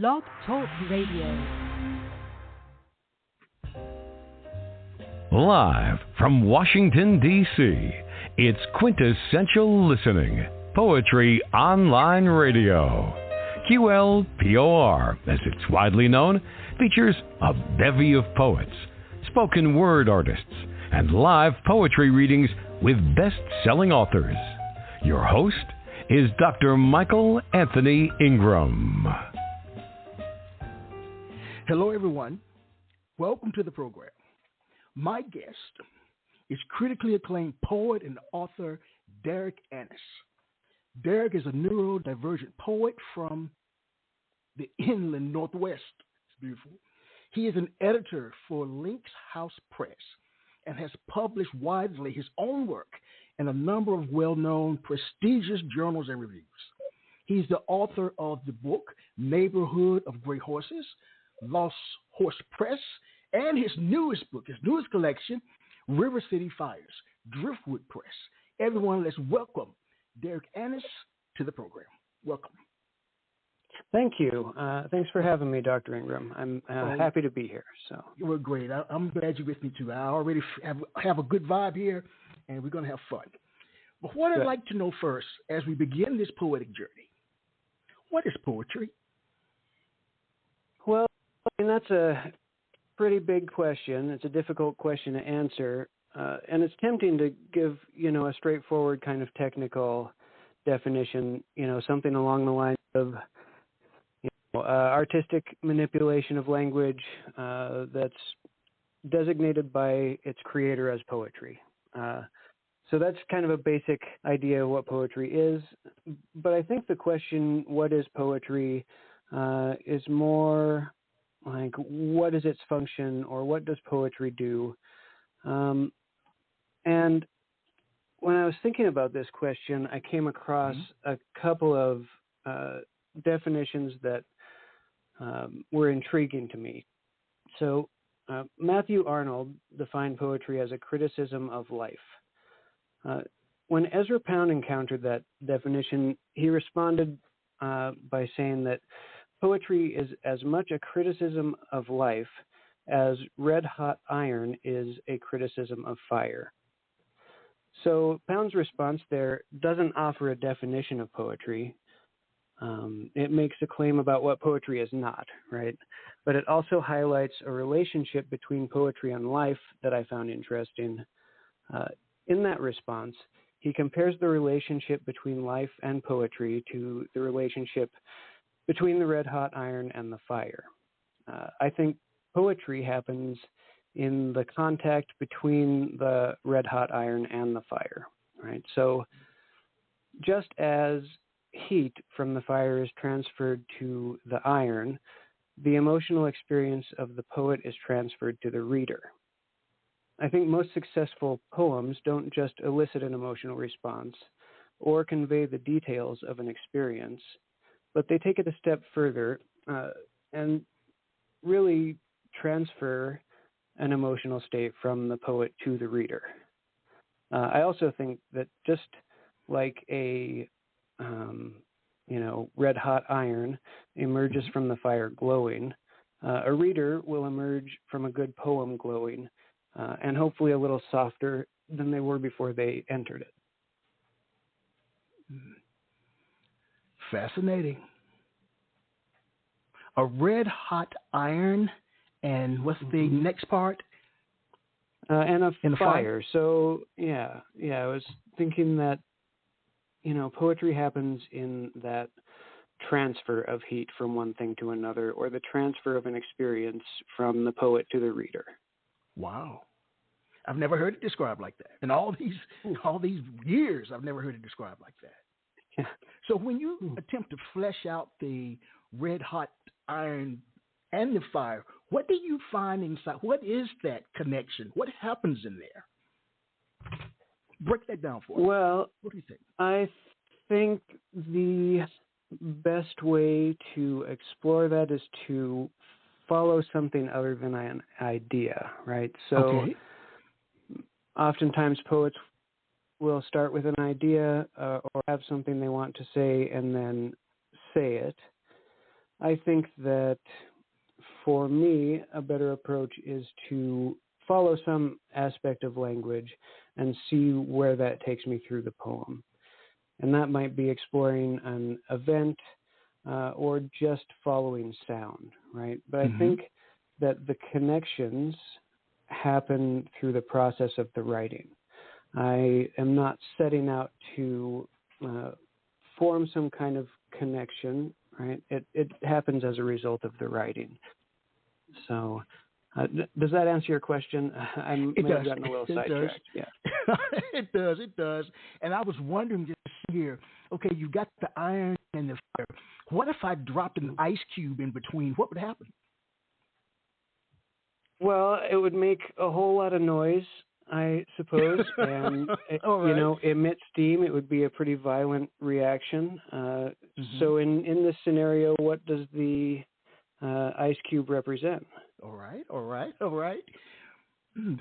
Blog Talk Radio. Live from Washington, D.C., it's Quintessential Listening, Poetry Online Radio. QLPOR, as it's widely known, features a bevy of poets, spoken word artists, and live poetry readings with best-selling authors. Your host is Dr. Michael Anthony Ingram. Hello, everyone. Welcome to the program. My guest is critically acclaimed poet and author Derek Annis. Derek is a neurodivergent poet from the inland Northwest. It's beautiful. He is an editor for Lynx House Press and has published widely his own work in a number of well-known prestigious journals and reviews. He's the author of the book Neighborhood of Great Horses, Lynx House Press, and his newest book, his newest collection, River City Fires, Driftwood Press. Everyone, let's welcome Derek Annis to the program. Welcome. Thank you. Thanks for having me, Dr. Ingram. I'm happy to be here. So you were great. I'm glad you're with me, too. I already have a good vibe here, and we're going to have fun. But what I'd like to know first, as we begin this poetic journey, what is poetry? Well, I mean, that's a pretty big question. It's a difficult question to answer, and it's tempting to give, a straightforward kind of technical definition, something along the lines of artistic manipulation of language that's designated by its creator as poetry. So that's kind of a basic idea of what poetry is. But I think the question, what is poetry, is more like, what is its function, or what does poetry do? And when I was thinking about this question, I came across a couple of definitions that were intriguing to me. So Matthew Arnold defined poetry as a criticism of life. When Ezra Pound encountered that definition, he responded by saying that poetry is as much a criticism of life as red-hot iron is a criticism of fire. So Pound's response there doesn't offer a definition of poetry. It makes a claim about what poetry is not, right? But it also highlights a relationship between poetry and life that I found interesting. In that response, he compares the relationship between life and poetry to the relationship between the red-hot iron and the fire. I think poetry happens in the contact between the red-hot iron and the fire, right? So just as heat from the fire is transferred to the iron, the emotional experience of the poet is transferred to the reader. I think most successful poems don't just elicit an emotional response or convey the details of an experience, but they take it a step further and really transfer an emotional state from the poet to the reader. I also think that just like a red-hot iron emerges from the fire glowing, a reader will emerge from a good poem glowing, and hopefully a little softer than they were before they entered it. Fascinating. A red-hot iron, and what's the next part? And a fire. So, I was thinking that, poetry happens in that transfer of heat from one thing to another, or the transfer of an experience from the poet to the reader. Wow. I've never heard it described like that. In all these years, I've never heard it described like that. Yeah. So when you attempt to flesh out the red-hot iron and the fire, what do you find inside? What is that connection? What happens in there? Break that down for us. Well, what do you think? I think the best way to explore that is to follow something other than an idea, right? So oftentimes poets will start with an idea or have something they want to say and then say it. I think that for me, a better approach is to follow some aspect of language and see where that takes me through the poem. And that might be exploring an event or just following sound, right? But I think that the connections happen through the process of the writing. I am not setting out to form some kind of connection, right? It happens as a result of the writing. So does that answer your question? I may have gotten a little sidetracked. Yeah. It does. And I was wondering just here, okay, you got the iron and the fire. What if I dropped an ice cube in between? What would happen? Well, it would make a whole lot of noise, I suppose, and emit steam. It would be a pretty violent reaction. So in this scenario, what does the ice cube represent? All right.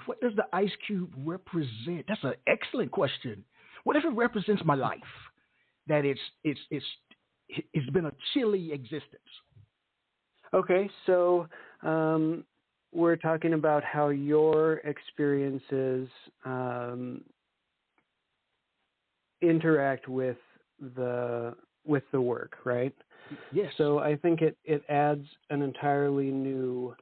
What does the ice cube represent? That's an excellent question. What if it represents my life? That it's been a chilly existence. Okay, so we're talking about how your experiences interact with the work, right? Yes. So I think it adds an entirely new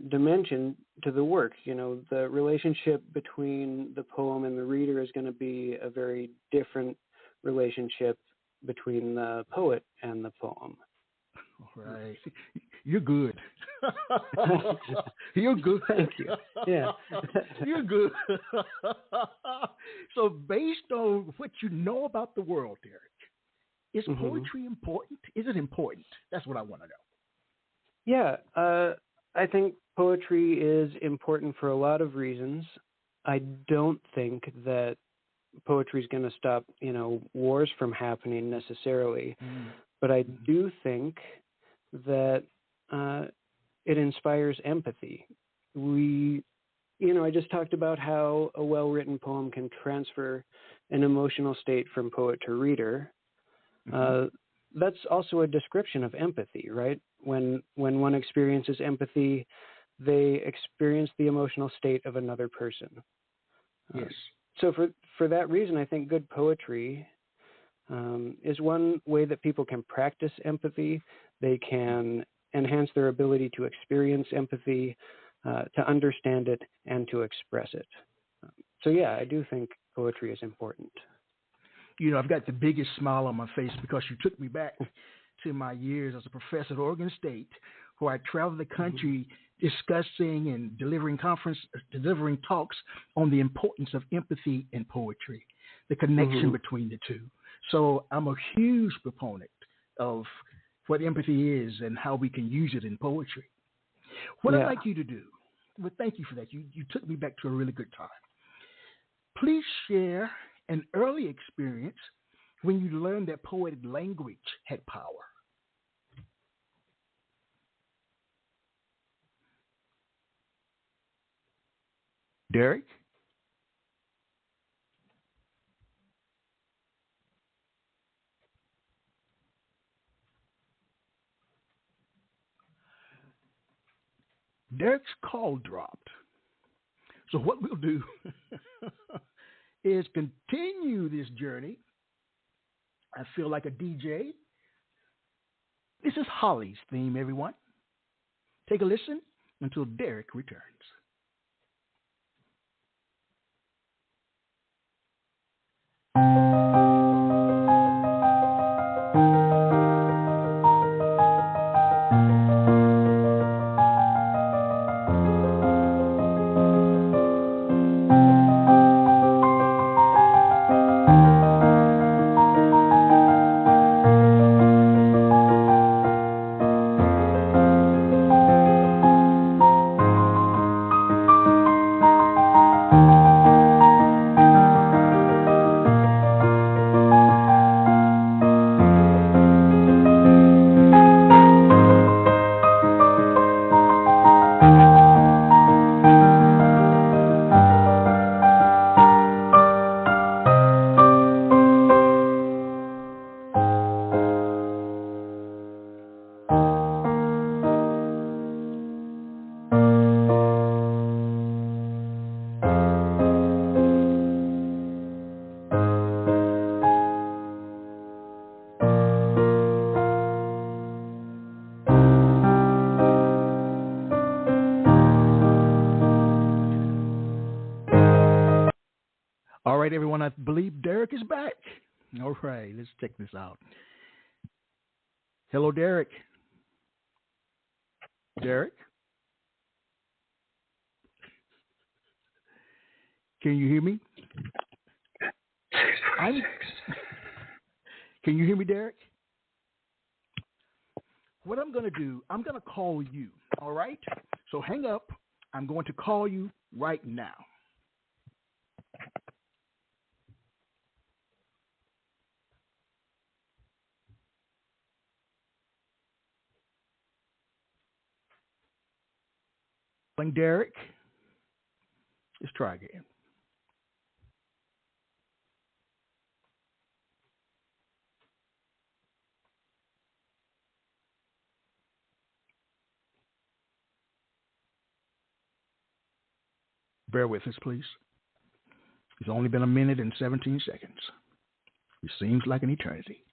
dimension to the work. You know, the relationship between the poem and the reader is going to be a very different relationship between the poet and the poem. All right. You're good. You're good. Thank you. Yeah. You're good. So based on what you know about the world, Derek, is poetry important? Is it important? That's what I want to know. Yeah. I think poetry is important for a lot of reasons. I don't think that poetry is going to stop, wars from happening necessarily. But I do think that it inspires empathy. I just talked about how a well-written poem can transfer an emotional state from poet to reader. That's also a description of empathy, right? When one experiences empathy, they experience the emotional state of another person. Yes. So for that reason, I think good poetry is one way that people can practice empathy. They can enhance their ability to experience empathy, to understand it, and to express it. So yeah, I do think poetry is important. I've got the biggest smile on my face because you took me back to my years as a professor at Oregon State, where I traveled the country discussing and delivering talks on the importance of empathy and poetry, the connection between the two. So I'm a huge proponent of what empathy is and how we can use it in poetry. What I'd like you to do, well, thank you for that. You took me back to a really good time. Please share an early experience when you learned that poetic language had power. Derek? Derek's call dropped. So what we'll do is continue this journey. I feel like a DJ. This is Holly's theme, everyone. Take a listen until Derek returns. right, everyone. I believe Derek is back. All right, let's check this out. Hello, Derek. Derek? Can you hear me? Can you hear me, Derek? What I'm going to do, I'm going to call you, all right? So hang up. I'm going to call you right now. Derek, let's try again. Bear with us, please. It's only been 1 minute and 17 seconds. It seems like an eternity.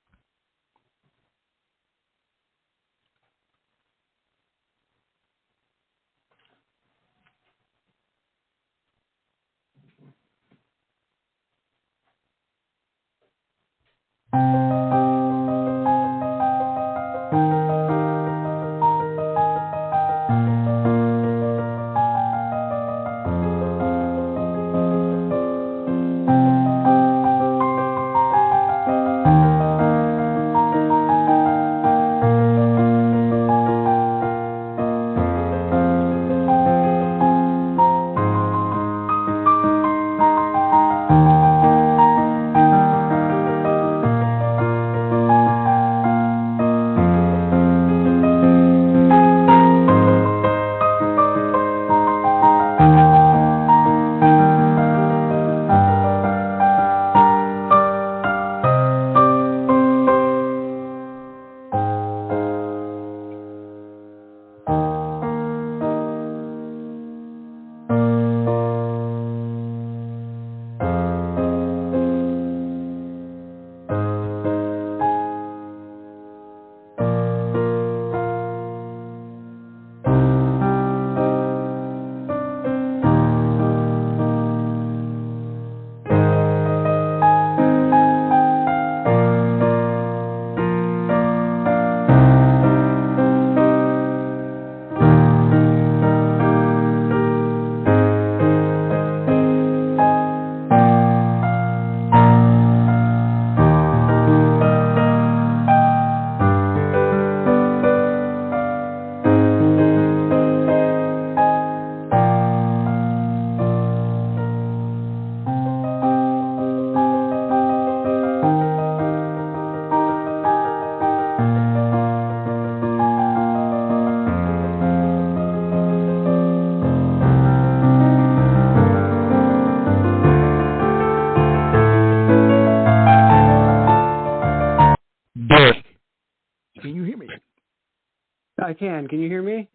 I can. Can you hear me?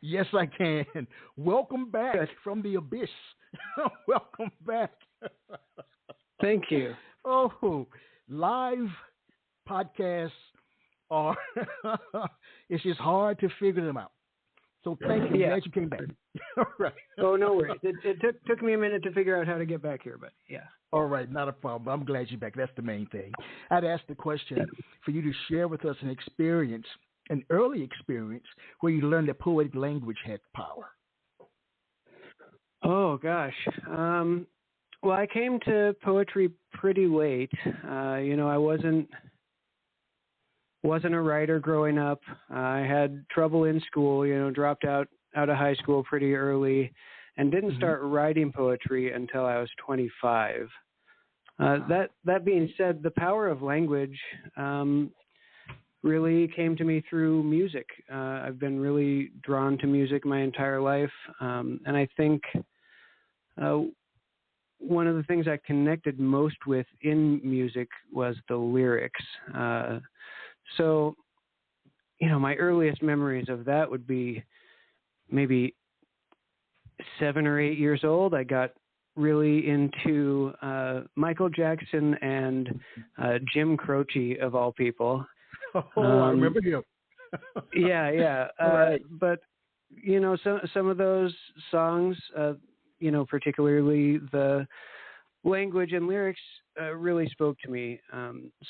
Yes, I can. Welcome back from the abyss. Welcome back. Thank you. Oh, live podcasts are, it's just hard to figure them out. So thank you. I'm glad you came back. All right. Oh, no worries. It took me a minute to figure out how to get back here, but yeah. All right, not a problem. I'm glad you're back. That's the main thing. I'd ask the question for you to share with us an early experience where you learned that poetic language had power. Oh, gosh. Well, I came to poetry pretty late. I wasn't a writer growing up. I had trouble in school, dropped out of high school pretty early and didn't start writing poetry until I was 25. That being said, the power of language really came to me through music. I've been really drawn to music my entire life, and I think one of the things I connected most with in music was the lyrics. So, my earliest memories of that would be maybe 7 or 8 years old. I got really into Michael Jackson and Jim Croce, of all people. Oh, I remember him. Yeah. Right. But, some of those songs, particularly the language and lyrics really spoke to me.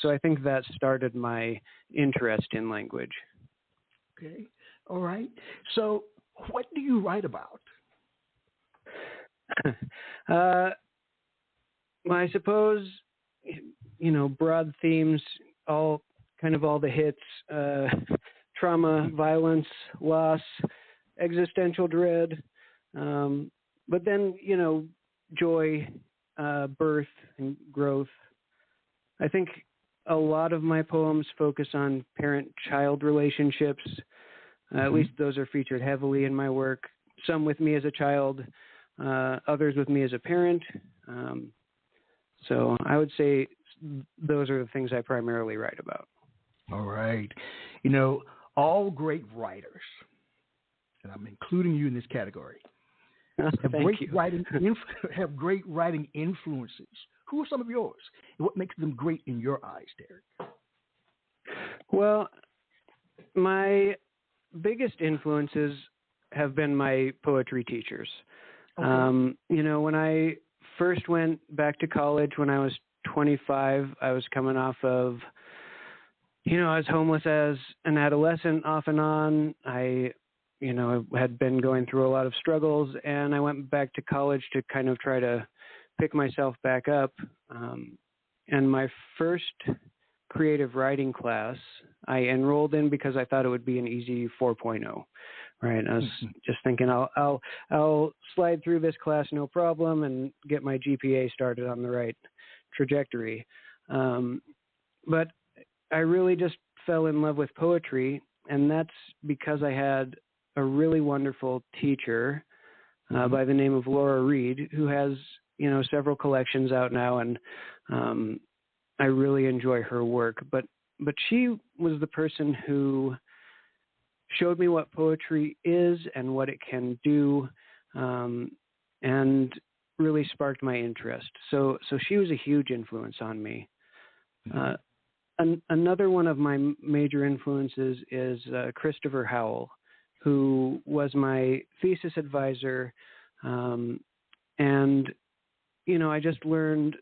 So I think that started my interest in language. Okay. All right. So what do you write about? Well, I suppose, broad themes, all the hits, trauma, violence, loss, existential dread, but then, joy, birth, and growth. I think a lot of my poems focus on parent-child relationships. At least those are featured heavily in my work. Some with me as a child, others with me as a parent. So I would say those are the things I primarily write about. All right. All great writers, and I'm including you in this category, have great writing influences. Who are some of yours? And what makes them great in your eyes, Derek? Well, my biggest influences have been my poetry teachers. Okay. When I first went back to college when I was 25, I was coming off of, I was homeless as an adolescent off and on. I had been going through a lot of struggles, and I went back to college to kind of try to pick myself back up. And my first creative writing class I enrolled in because I thought it would be an easy 4.0. Right. I was just thinking I'll slide through this class no problem and get my GPA started on the right trajectory. But I really just fell in love with poetry, and that's because I had a really wonderful teacher by the name of Laura Reed, who has, several collections out now, and I really enjoy her work. But she was the person who showed me what poetry is and what it can do, and really sparked my interest. So she was a huge influence on me. Another one of my major influences is Christopher Howell, who was my thesis advisor. And, I just learned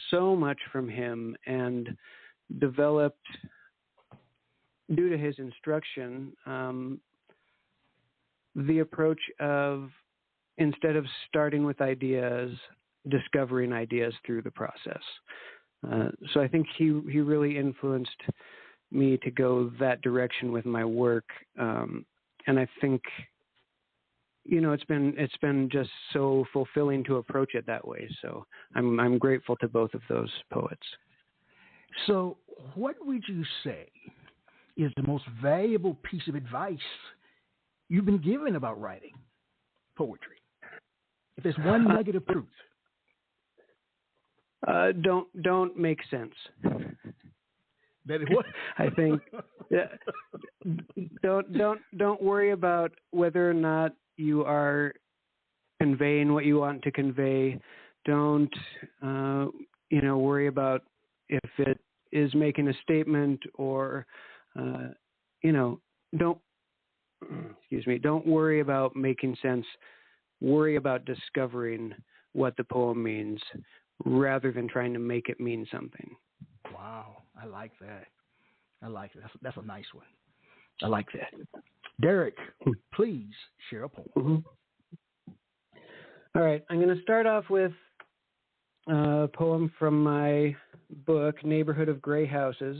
so much from him and developed, due to his instruction, the approach of, instead of starting with ideas, discovering ideas through the process. So I think he really influenced me to go that direction with my work. And I think, it's been just so fulfilling to approach it that way. So I'm grateful to both of those poets. So what would you say is the most valuable piece of advice you've been given about writing poetry? If there's one nugget of truth. Don't make sense. That is what I think. Don't worry about whether or not you are conveying what you want to convey. Don't worry about if it is making a statement or don't worry about making sense. Worry about discovering what the poem means rather than trying to make it mean something. Wow, I like that. That's a nice one. I like that. Derek, please share a poem. Mm-hmm. All right, I'm going to start off with a poem from my book, Neighborhood of Gray Houses.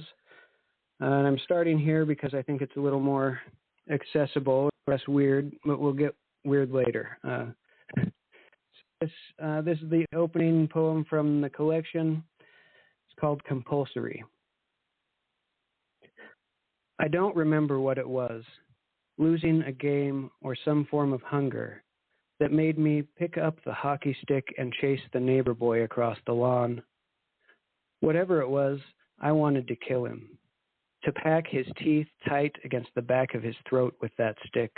And I'm starting here because I think it's a little more accessible, less weird, but we'll get weird later. This is the opening poem from the collection. It's called Compulsory. I don't remember what it was, losing a game or some form of hunger, that made me pick up the hockey stick and chase the neighbor boy across the lawn. Whatever it was, I wanted to kill him, to pack his teeth tight against the back of his throat with that stick.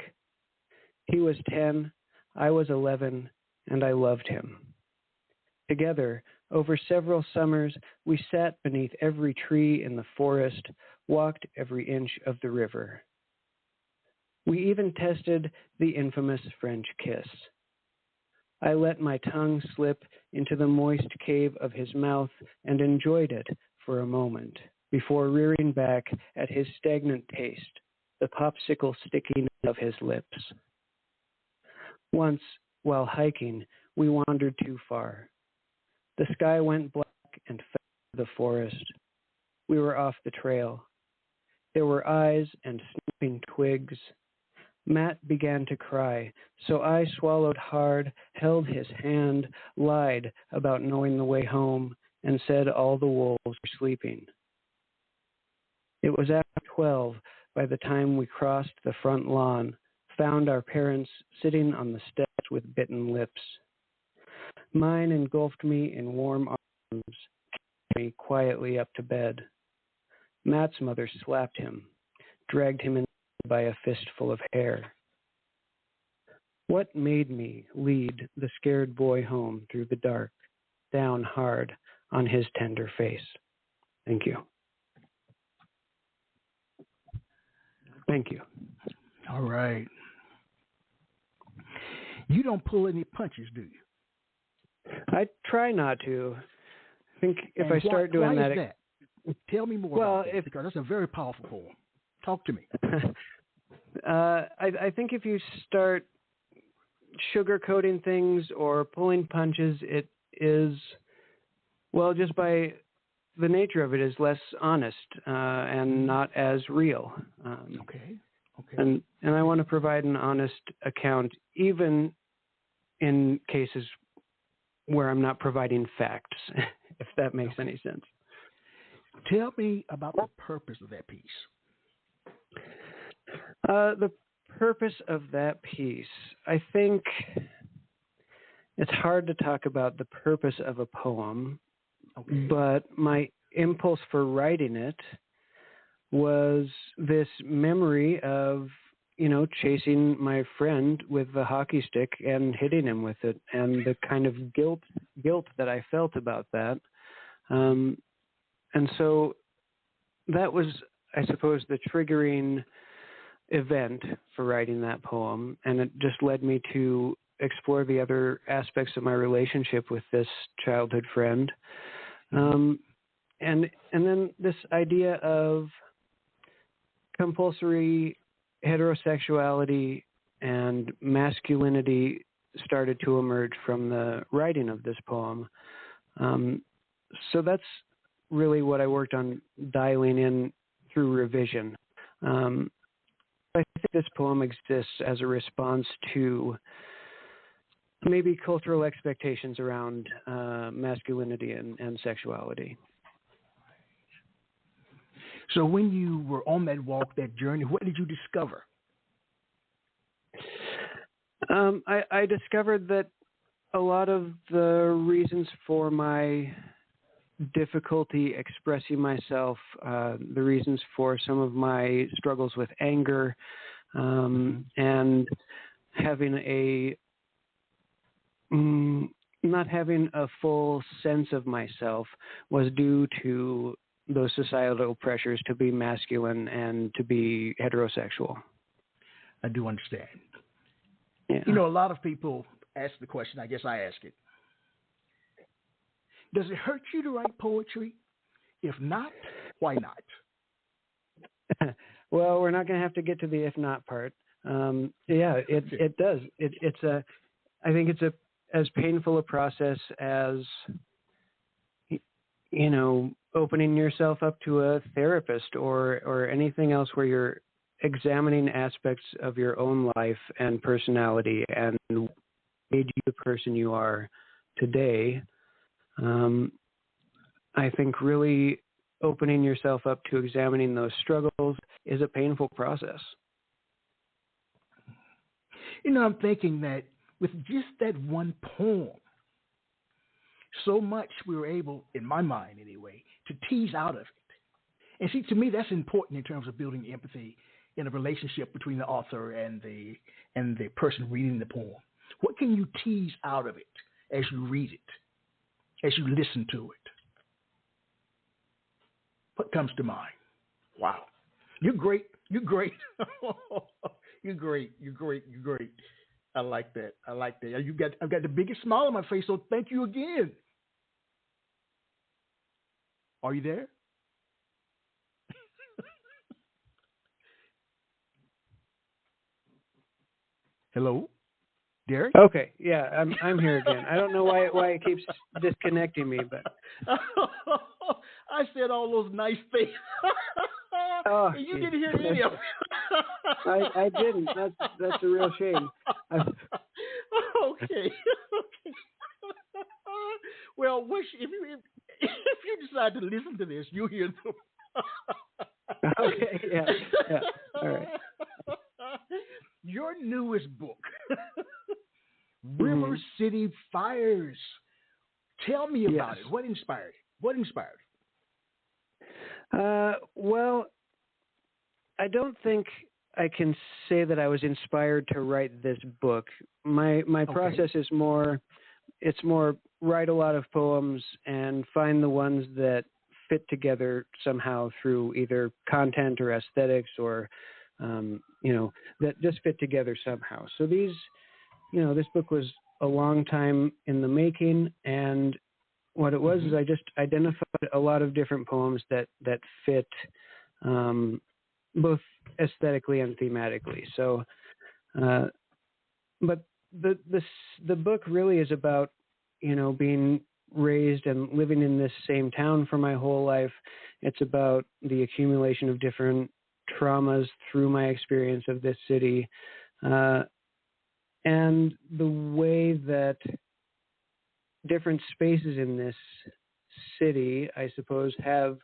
He was 10, I was 11, and I loved him. Together, over several summers, we sat beneath every tree in the forest, walked every inch of the river. We even tested the infamous French kiss. I let my tongue slip into the moist cave of his mouth and enjoyed it for a moment before rearing back at his stagnant taste, the popsicle stickiness of his lips. Once, while hiking, we wandered too far. The sky went black and fell into the forest. We were off the trail. There were eyes and snapping twigs. Matt began to cry, so I swallowed hard, held his hand, lied about knowing the way home, and said all the wolves were sleeping. It was after 12 by the time we crossed the front lawn, found our parents sitting on the steps with bitten lips. Mine engulfed me in warm arms, carried me quietly up to bed. Matt's mother slapped him, dragged him in by a fistful of hair. What made me lead the scared boy home through the dark, down hard on his tender face? Thank you. Thank you. All right. You don't pull any punches, do you? I try not to. I think if I start doing why that... Is that? Tell me more about that, because that's a very powerful poem. Talk to me. I think if you start sugarcoating things or pulling punches, it is, well, just by the nature of it, is less honest and not as real. Okay. And I want to provide an honest account, even in cases where I'm not providing facts, if that makes any sense. Tell me about the purpose of that piece. The purpose of that piece, I think it's hard to talk about the purpose of a poem, but my impulse for writing it was this memory of, chasing my friend with the hockey stick and hitting him with it, and the kind of guilt that I felt about that. And so that was, I suppose, the triggering event for writing that poem, and it just led me to explore the other aspects of my relationship with this childhood friend. And then this idea of compulsory heterosexuality and masculinity started to emerge from the writing of this poem. So that's really what I worked on dialing in through revision. I think this poem exists as a response to maybe cultural expectations around masculinity and sexuality. So when you were on that walk, that journey, what did you discover? I discovered that a lot of the reasons for my difficulty expressing myself, the reasons for some of my struggles with anger, and having not having a full sense of myself was due to those societal pressures to be masculine and to be heterosexual. I do understand. Yeah. A lot of people ask the question, I guess I ask it. Does it hurt you to write poetry? If not, why not? Well, we're not going to have to get to the if not part. It does. I think it's as painful a process as, opening yourself up to a therapist or anything else where you're examining aspects of your own life and personality and made you the person you are today. I think really opening yourself up to examining those struggles is a painful process. I'm thinking that with just that one poem, so much we were able, in my mind anyway, to tease out of it. And see, to me, that's important in terms of building empathy in a relationship between the author and the person reading the poem. What can you tease out of it as you read it, as you listen to it? What comes to mind? Wow. You're great. You're great. You're great. You're great. You're great. I like that. I like that. I've got the biggest smile on my face, so thank you again. Are you there? Hello, Derek? Okay, yeah, I'm here again. I don't know why it keeps disconnecting me, but I said all those nice things. Oh, and you didn't hear any of it. I didn't. That's a real shame. Okay. Well, if you decide to listen to this, you'll hear them. Okay. Yeah. All right. Your newest book, River City Fires. Tell me about it. What inspired it? Well, I don't think I can say that I was inspired to write this book. My process is more write a lot of poems and find the ones that fit together somehow through either content or aesthetics or that just fit together somehow. So this book was a long time in the making, and what it was is I just identified a lot of different poems that fit both aesthetically and thematically. So, but the book really is about being raised and living in this same town for my whole life. It's about the accumulation of different traumas through my experience of this city, and the way that different spaces in this city, I suppose, have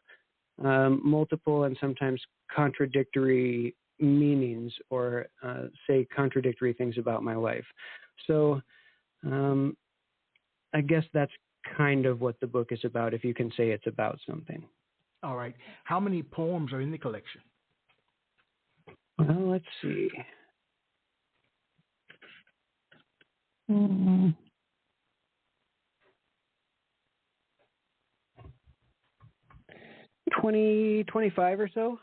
multiple and sometimes contradictory meanings or say contradictory things about my life. So I guess that's kind of what the book is about, if you can say it's about something. All right. How many poems are in the collection? Well, let's see. 25 or so.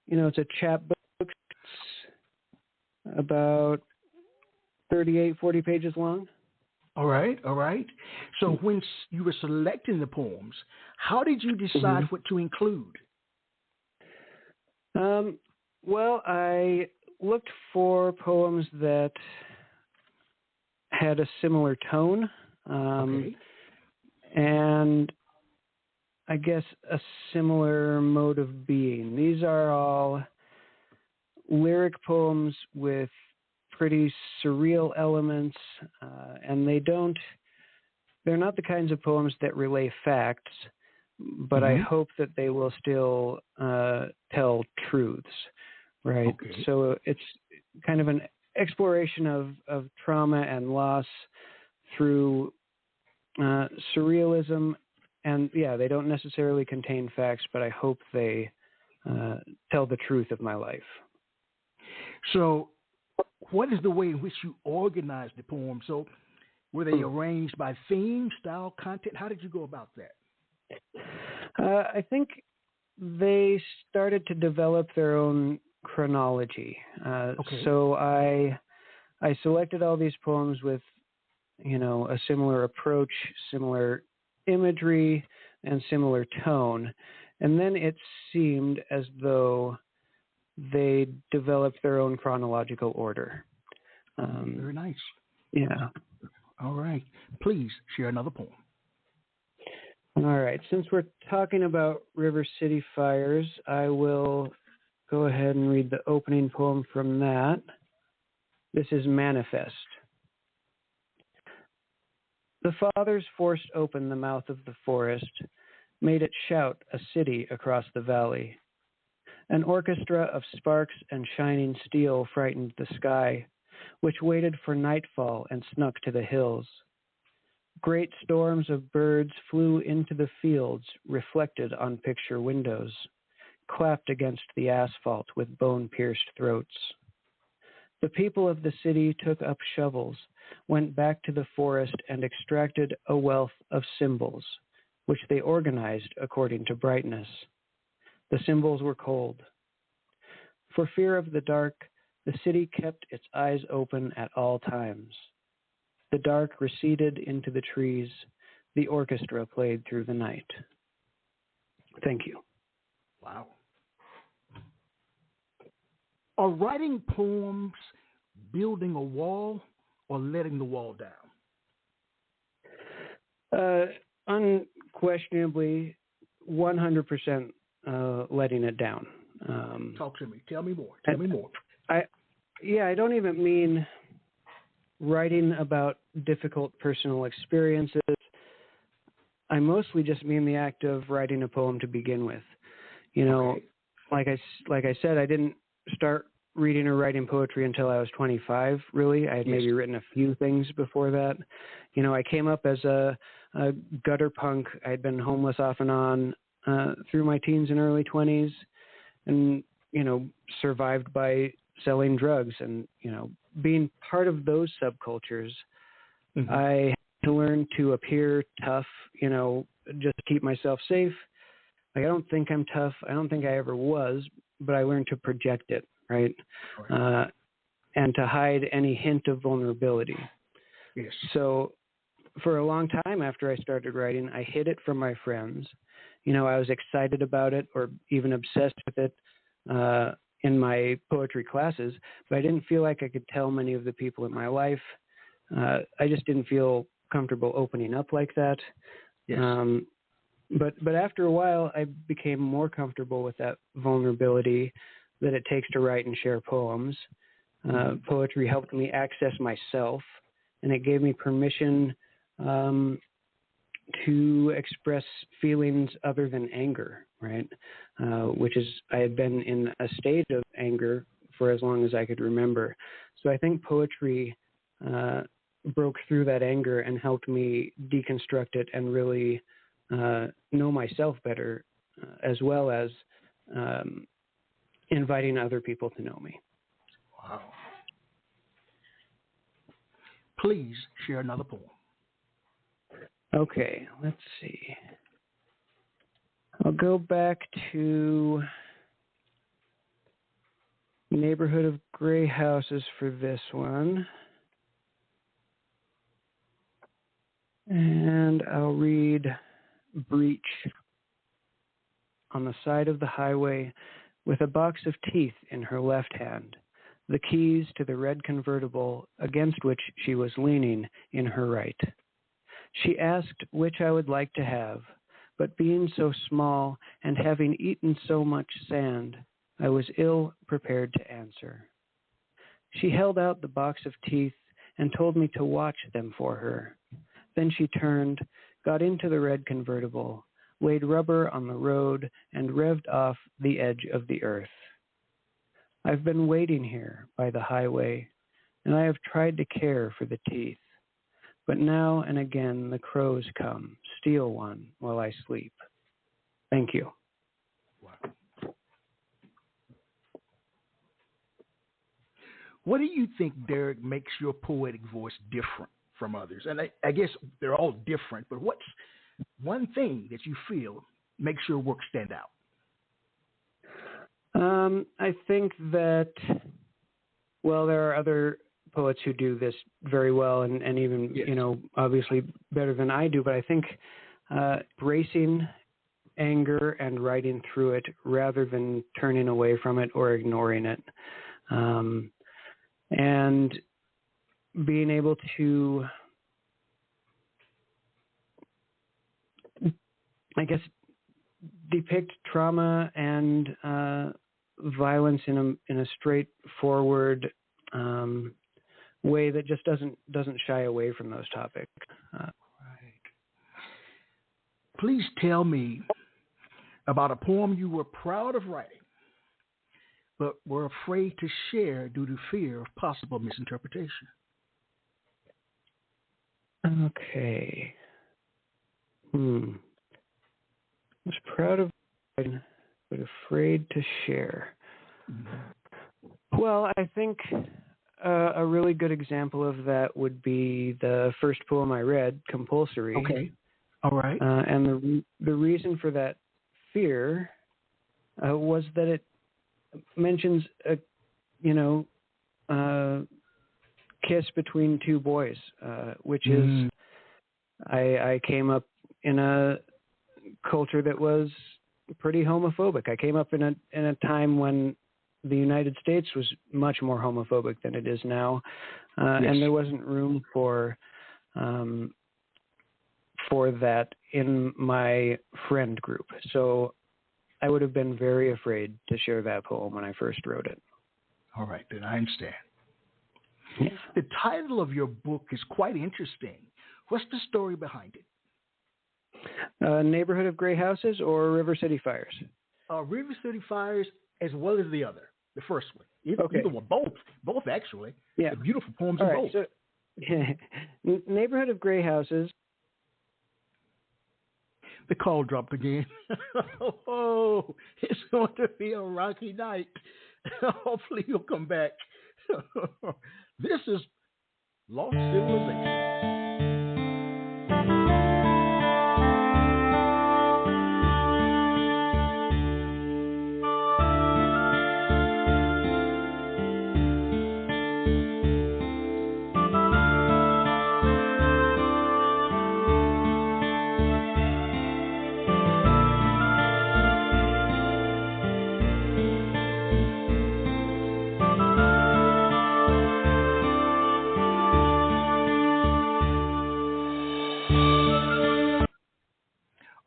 It's a chapbook. It's about 38, 40 pages long. All right. So when you were selecting the poems, how did you decide what to include? Well, I looked for poems that had a similar tone, and I guess a similar mode of being. These are all lyric poems with pretty surreal elements, and they're not the kinds of poems that relay facts, but I hope that they will still tell truths, right? Okay. So it's kind of an exploration of trauma and loss through surrealism, and they don't necessarily contain facts, but I hope they tell the truth of my life. So what is the way in which you organize the poem? So were they arranged by theme, style, content? How did you go about that? I think they started to develop their own chronology. So I selected all these poems with, a similar approach, similar imagery, and similar tone. And then it seemed as though they developed their own chronological order. Very nice. Yeah. All right. Please share another poem. All right. Since we're talking about River City Fires, I will go ahead and read the opening poem from that. This is Manifest. The fathers forced open the mouth of the forest, made it shout a city across the valley. An orchestra of sparks and shining steel frightened the sky, which waited for nightfall and snuck to the hills. Great storms of birds flew into the fields, reflected on picture windows, clapped against the asphalt with bone-pierced throats. The people of the city took up shovels, went back to the forest, and extracted a wealth of symbols, which they organized according to brightness. The symbols were cold. For fear of the dark, The city kept its eyes open at all times. The dark receded into the trees. The orchestra played through the night. Thank you. Wow. Are writing poems building a wall or letting the wall down? Unquestionably, 100% letting it down. Talk to me. Tell me more. Tell me more. I don't even mean writing about difficult personal experiences. I mostly just mean the act of writing a poem to begin with. You know, okay. like I said, I didn't start reading or writing poetry until I was 25, really. I had maybe written a few things before that. You know, I came up as a gutter punk. I'd been homeless off and on through my teens and early 20s and, you know, survived by selling drugs. And, you know, being part of those subcultures, I had to learn to appear tough, you know, just to keep myself safe. Like, I don't think I'm tough. I don't think I ever was, but I learned to project it, right? And to hide any hint of vulnerability. Yes. So for a long time after I started writing, I hid it from my friends. You know, I was excited about it or even obsessed with it in my poetry classes, but I didn't feel like I could tell many of the people in my life. I just didn't feel comfortable opening up like that. Yes. But after a while, I became more comfortable with that vulnerability that it takes to write and share poems. Poetry helped me access myself, and it gave me permission to express feelings other than anger, right? Which is, I had been in a state of anger for as long as I could remember. So I think poetry broke through that anger and helped me deconstruct it and really know myself better, as well as inviting other people to know me. Wow. Please share another poem. Okay, let's see. I'll go back to Neighborhood of Gray Houses for this one. And I'll read Breach. On the side of the highway, with a box of teeth in her left hand, the keys to the red convertible against which she was leaning in her right. She asked which I would like to have, but being so small and having eaten so much sand, I was ill prepared to answer. She held out the box of teeth and told me to watch them for her. Then she turned, got into the red convertible, laid rubber on the road, and revved off the edge of the earth. I've been waiting here by the highway, and I have tried to care for the teeth. But now and again the crows come, steal one while I sleep. Thank you. Wow. What do you think, Derek, makes your poetic voice different from others? And I guess they're all different, but what's one thing that you feel makes your work stand out? I think that, well, there are other poets who do this very well and even, you know, obviously better than I do, but I think bracing anger and writing through it rather than turning away from it or ignoring it. And being able to, I guess, depict trauma and violence in a straightforward way that just doesn't shy away from those topics. Right. Please tell me about a poem you were proud of writing, but were afraid to share due to fear of possible misinterpretation. Okay. Was proud of writing, but afraid to share. Well, I think a really good example of that would be the first poem I read, Compulsory. Okay. All right. And the reason for that fear was that it mentions, kiss between two boys, which is, I came up in a culture that was pretty homophobic. I came up in a time when the United States was much more homophobic than it is now, and there wasn't room for that in my friend group. So I would have been very afraid to share that poem when I first wrote it. All right, then I understand. Yeah. The title of your book is quite interesting. What's the story behind it? Neighborhood of Gray Houses or River City Fires? River City Fires as well as the other, the first one. Either one, both actually. Yeah. The beautiful poems All in right, both. So, Neighborhood of Gray Houses. The call dropped again. Oh, it's going to be a rocky night. Hopefully you'll come back. This is Lost Civilization.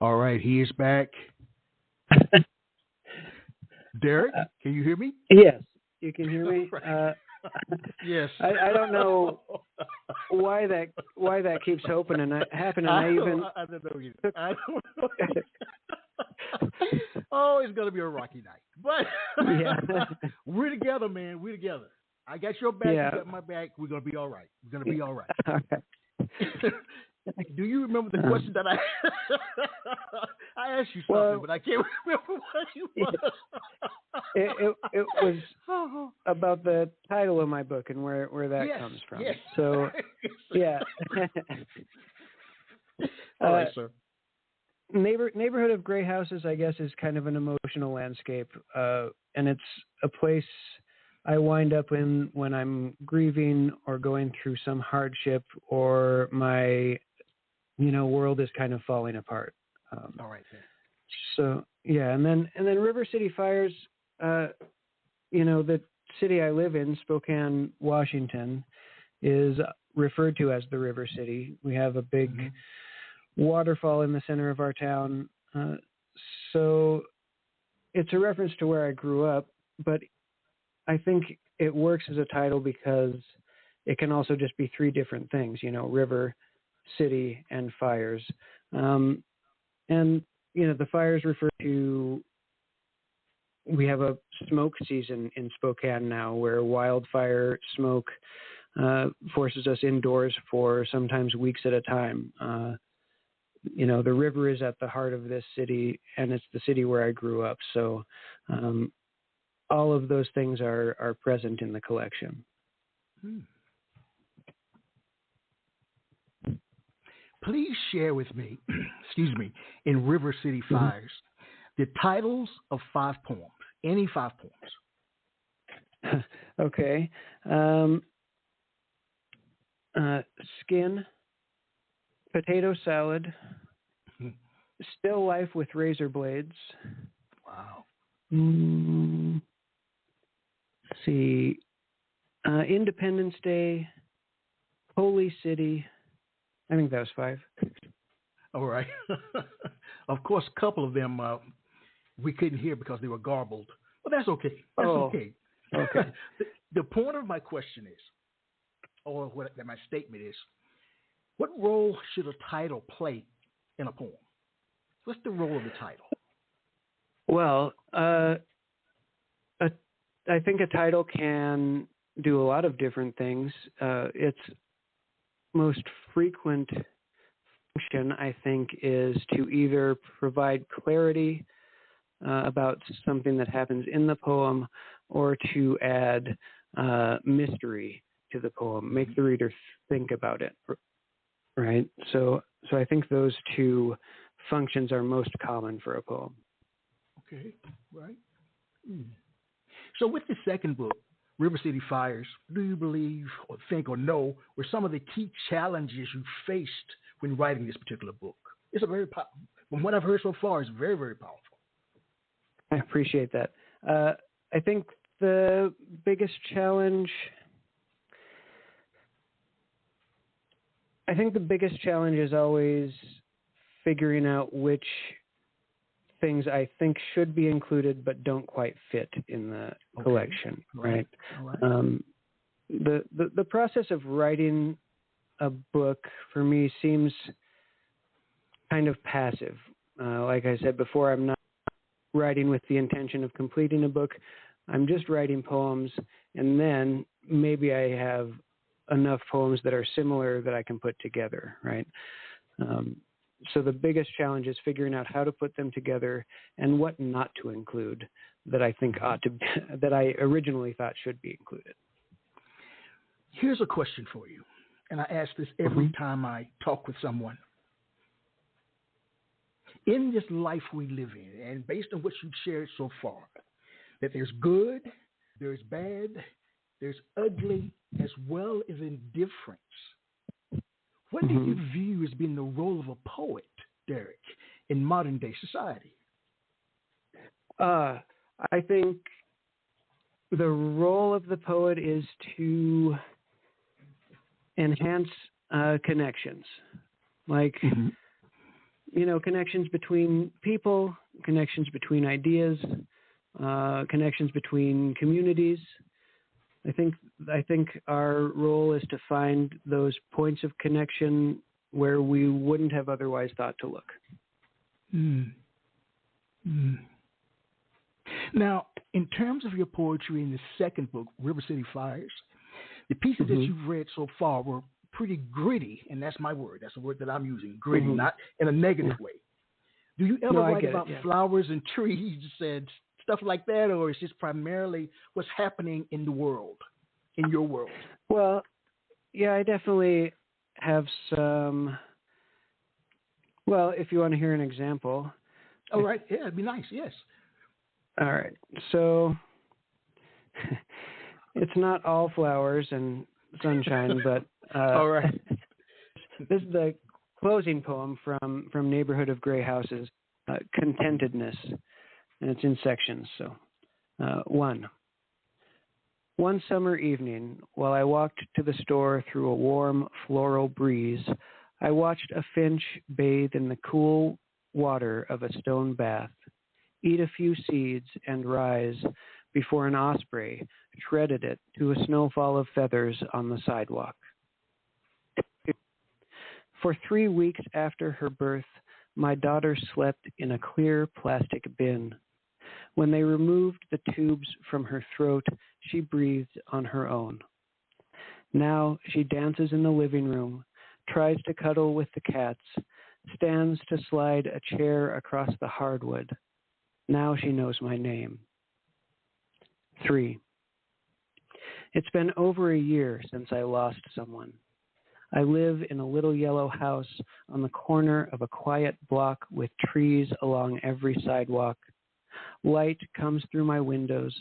All right, he is back. Derek, can you hear me? Yes, you can hear me. Yes. I don't know why that keeps happening. I don't know either. I don't know either. Oh, it's gonna be a rocky night, but yeah. We're together, man. We're together. I got your back. Yeah. You got my back. We're gonna be all right. We're gonna be all right. Okay. Do you remember the question that I asked you something, but I can't remember what it was. It was about the title of my book and where that comes from. Yes. So, yeah. All right, sir. Neighborhood of Gray Houses, I guess, is kind of an emotional landscape, and it's a place I wind up in when I'm grieving or going through some hardship or my, world is kind of falling apart. All right. Then. So yeah, and then River City Fires, the city I live in, Spokane, Washington, is referred to as the River City. We have a big waterfall in the center of our town. So it's a reference to where I grew up, but I think it works as a title because it can also just be three different things, river, city, and fires. And, the fires refer to, we have a smoke season in Spokane now where wildfire smoke forces us indoors for sometimes weeks at a time. The river is at the heart of this city, and it's the city where I grew up. So all of those things are present in the collection. Please share with me, in River City Fires, the titles of 5 poems, any 5 poems. Okay. Skin, potato salad, still life with razor blades. Wow. Let's see. Independence Day, Holy City. I think that was 5. All right. Of course, a couple of them we couldn't hear because they were garbled. But that's okay. That's okay. Okay. The point of my question is, or what my statement is, what role should a title play in a poem? What's the role of the title? Well, I think a title can do a lot of different things. Its most frequent function, I think, is to either provide clarity about something that happens in the poem or to add mystery to the poem, make the reader think about it, right? So I think those two functions are most common for a poem. Okay, right. So with the second book, River City Fires, what do you believe or think or know were some of the key challenges you faced when writing this particular book? It's a very, from what I've heard so far, it's very, very powerful. I appreciate that. I think the biggest challenge is always figuring out which things I think should be included but don't quite fit in the collection, right? The process of writing a book for me seems kind of passive. Like I said before, I'm not writing with the intention of completing a book. I'm just writing poems, and then maybe I have enough poems that are similar that I can put together, right? So the biggest challenge is figuring out how to put them together and what not to include that I think that I originally thought should be included. Here's a question for you, and I ask this every time I talk with someone. In this life we live in, and based on what you've shared so far, that there's good, there's bad, there's ugly, as well as indifference. What do you view as being the role of a poet, Derek, in modern day society? I think the role of the poet is to enhance connections, like, connections between people, connections between ideas, connections between communities. I think our role is to find those points of connection where we wouldn't have otherwise thought to look. Now, in terms of your poetry in the second book, River City Fires, the pieces that you've read so far were pretty gritty, and that's my word. That's the word that I'm using, gritty, not in a negative way. Do you ever write about flowers and trees and stuff like that, or is this primarily what's happening in the world, in your world? Well, yeah, I definitely have some. Well, if you want to hear an example. All right. Yeah, it'd be nice. Yes. All right. So it's not all flowers and sunshine, but all right. This is the closing poem from Neighborhood of Gray Houses, Contentedness, and it's in sections. So, 1. One summer evening, while I walked to the store through a warm floral breeze, I watched a finch bathe in the cool water of a stone bath, eat a few seeds, and rise before an osprey shredded it to a snowfall of feathers on the sidewalk. For 3 weeks after her birth, my daughter slept in a clear plastic bin. When they removed the tubes from her throat, she breathed on her own. Now she dances in the living room, tries to cuddle with the cats, stands to slide a chair across the hardwood. Now she knows my name. 3. It's been over a year since I lost someone. I live in a little yellow house on the corner of a quiet block with trees along every sidewalk. Light comes through my windows.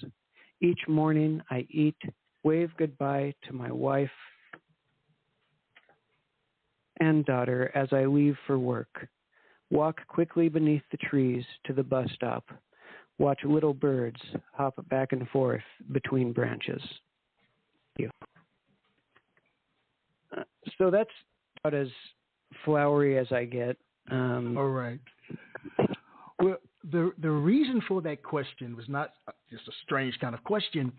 Each morning I eat, wave goodbye to my wife and daughter as I leave for work. Walk quickly beneath the trees to the bus stop. Watch little birds hop back and forth between branches. Thank you. So that's about as flowery as I get. All right. Well, the reason for that question was not just a strange kind of question.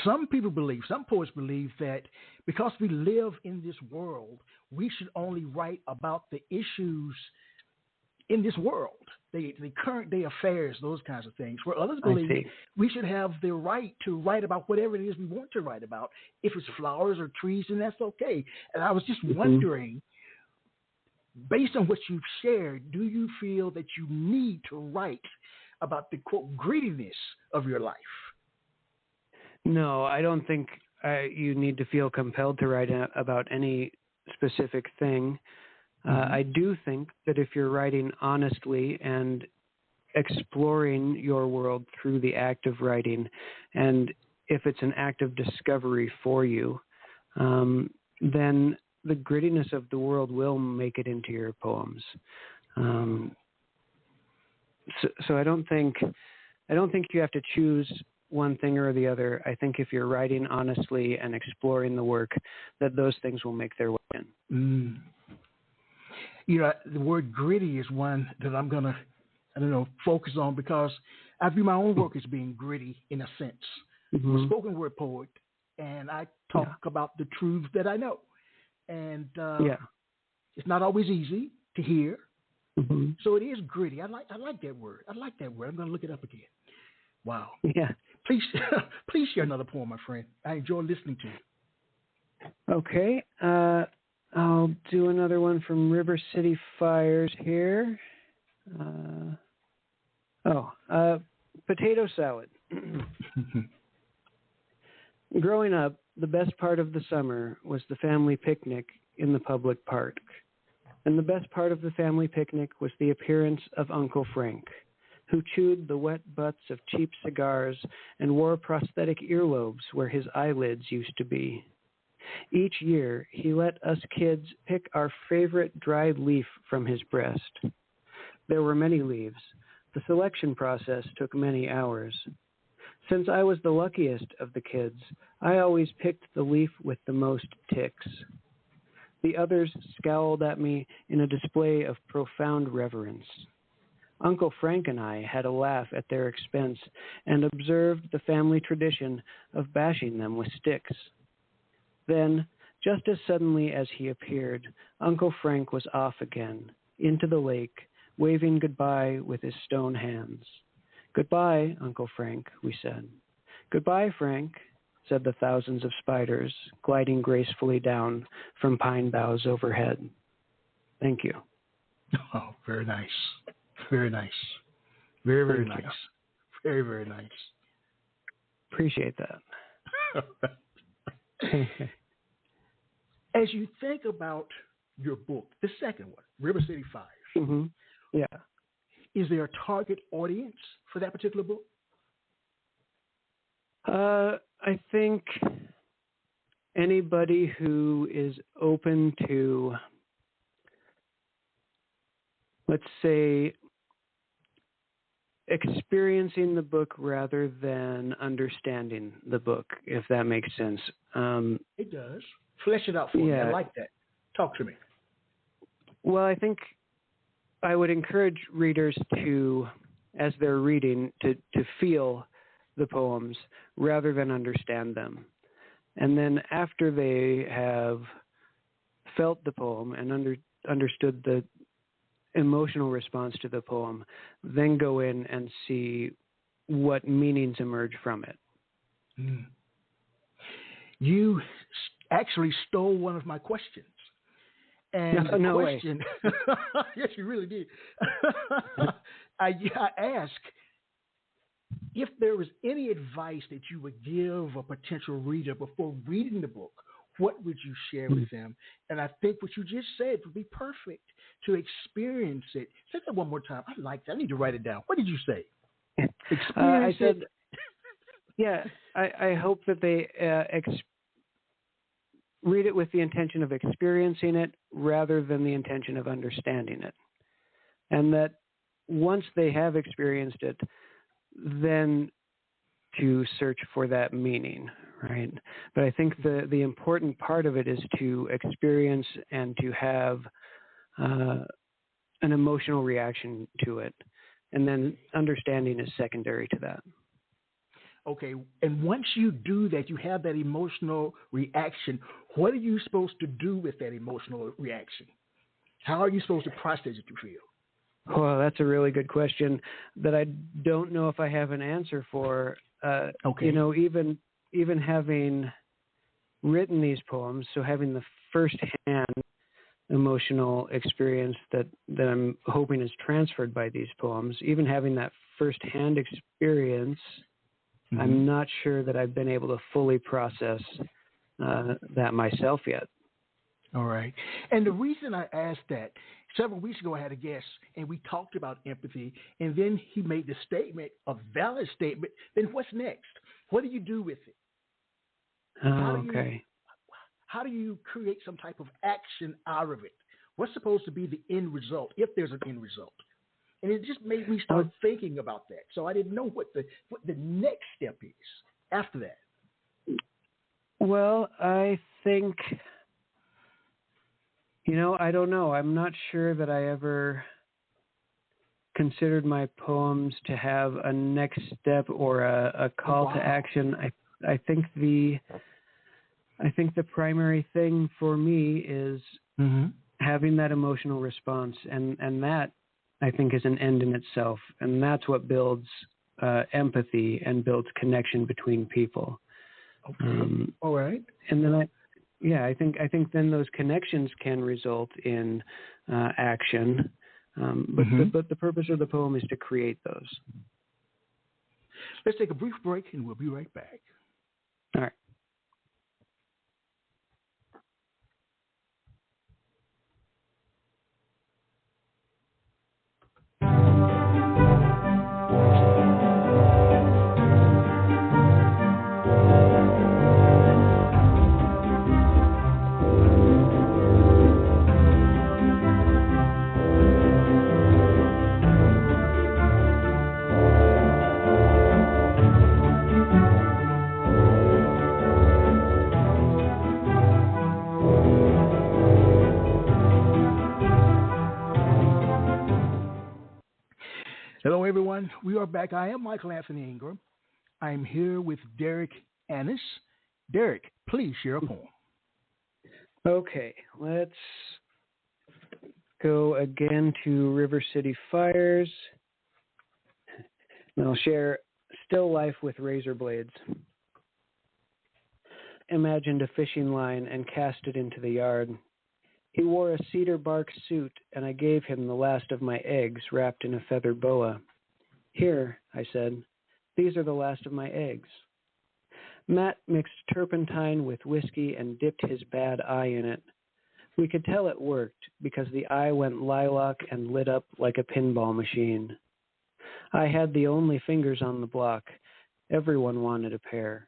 Some poets believe that because we live in this world, we should only write about the issues in this world, the current day affairs, those kinds of things. Where others believe we should have the right to write about whatever it is we want to write about. If it's flowers or trees, then that's okay. And I was just wondering, based on what you've shared, do you feel that you need to write about the, quote, grittiness of your life? No, I don't think you need to feel compelled to write about any specific thing. I do think that if you're writing honestly and exploring your world through the act of writing, and if it's an act of discovery for you, then the grittiness of the world will make it into your poems. So I don't think you have to choose one thing or the other. I think if you're writing honestly and exploring the work, that those things will make their way in. The word gritty is one that I'm going to, focus on, because I view my own work as being gritty in a sense. I'm a spoken word poet, and I talk about the truths that I know. And it's not always easy to hear. So it is gritty. I like that word. I'm going to look it up again. Wow. Yeah. Please share another poem, my friend. I enjoy listening to you. Okay. I'll do another one from River City Fires here. Potato salad. Growing up, the best part of the summer was the family picnic in the public park. And the best part of the family picnic was the appearance of Uncle Frank, who chewed the wet butts of cheap cigars and wore prosthetic earlobes where his eyelids used to be. Each year, he let us kids pick our favorite dried leaf from his breast. There were many leaves. The selection process took many hours. Since I was the luckiest of the kids, I always picked the leaf with the most ticks. The others scowled at me in a display of profound reverence. Uncle Frank and I had a laugh at their expense and observed the family tradition of bashing them with sticks. Then, just as suddenly as he appeared, Uncle Frank was off again, into the lake, waving goodbye with his stone hands. "Goodbye, Uncle Frank," we said. "Goodbye, Frank," said the thousands of spiders, gliding gracefully down from pine boughs overhead. Thank you. Oh, very nice. Very nice. Very, very Thank nice. you. Very, very nice. Appreciate that. As you think about your book, the second one, River City Fires, Yeah. is there a target audience for that particular book? I think anybody who is open to, let's say, experiencing the book rather than understanding the book, if that makes sense. It does. Flesh it out for me. I like that. Talk to me. Well, I think I would encourage readers to, as they're reading, to feel the poems rather than understand them. And then after they have felt the poem and understood the emotional response to the poem, then go in and see what meanings emerge from it. You actually stole one of my questions. And the question, yes, you really did. I asked if there was any advice that you would give a potential reader before reading the book. What would you share with them? And I think what you just said would be perfect to experience it. Say that one more time. I like that. I need to write it down. What did you say? Experience I said, it. Yeah, I hope that they read it with the intention of experiencing it rather than the intention of understanding it. And that once they have experienced it, then to search for that meaning, right? But I think the important part of it is to experience and to have an emotional reaction to it. And then understanding is secondary to that. Okay, and once you do that, you have that emotional reaction. What are you supposed to do with that emotional reaction? How are you supposed to process it, you feel? Well, that's a really good question that I don't know if I have an answer for. Okay. You know, even having written these poems, so having the first-hand emotional experience that I'm hoping is transferred by these poems, even having that first-hand experience, I'm not sure that I've been able to fully process that myself yet. All right. And the reason I asked that, several weeks ago I had a guest, and we talked about empathy, and then he made the statement, a valid statement, then what's next? What do you do with it? Okay. How do you create some type of action out of it? What's supposed to be the end result, if there's an end result? And it just made me start thinking about that. So I didn't know what the next step is after that. Well, I think, I don't know. I'm not sure that I ever considered my poems to have a next step or a call to action. I think the primary thing for me is having that emotional response, and that I think is an end in itself, and that's what builds empathy and builds connection between people. Okay. All right. And then I think then those connections can result in action. But the purpose of the poem is to create those. Let's take a brief break, and we'll be right back. All right. Hello, everyone. We are back. I am Michael Anthony Ingram. I'm here with Derek Annis. Derek, please share a poem. Okay, let's go again to River City Fires. And I'll share Still Life with Razor Blades. Imagined a fishing line and cast it into the yard. He wore a cedar bark suit, and I gave him the last of my eggs wrapped in a feather boa. Here, I said, these are the last of my eggs. Matt mixed turpentine with whiskey and dipped his bad eye in it. We could tell it worked because the eye went lilac and lit up like a pinball machine. I had the only fingers on the block. Everyone wanted a pair.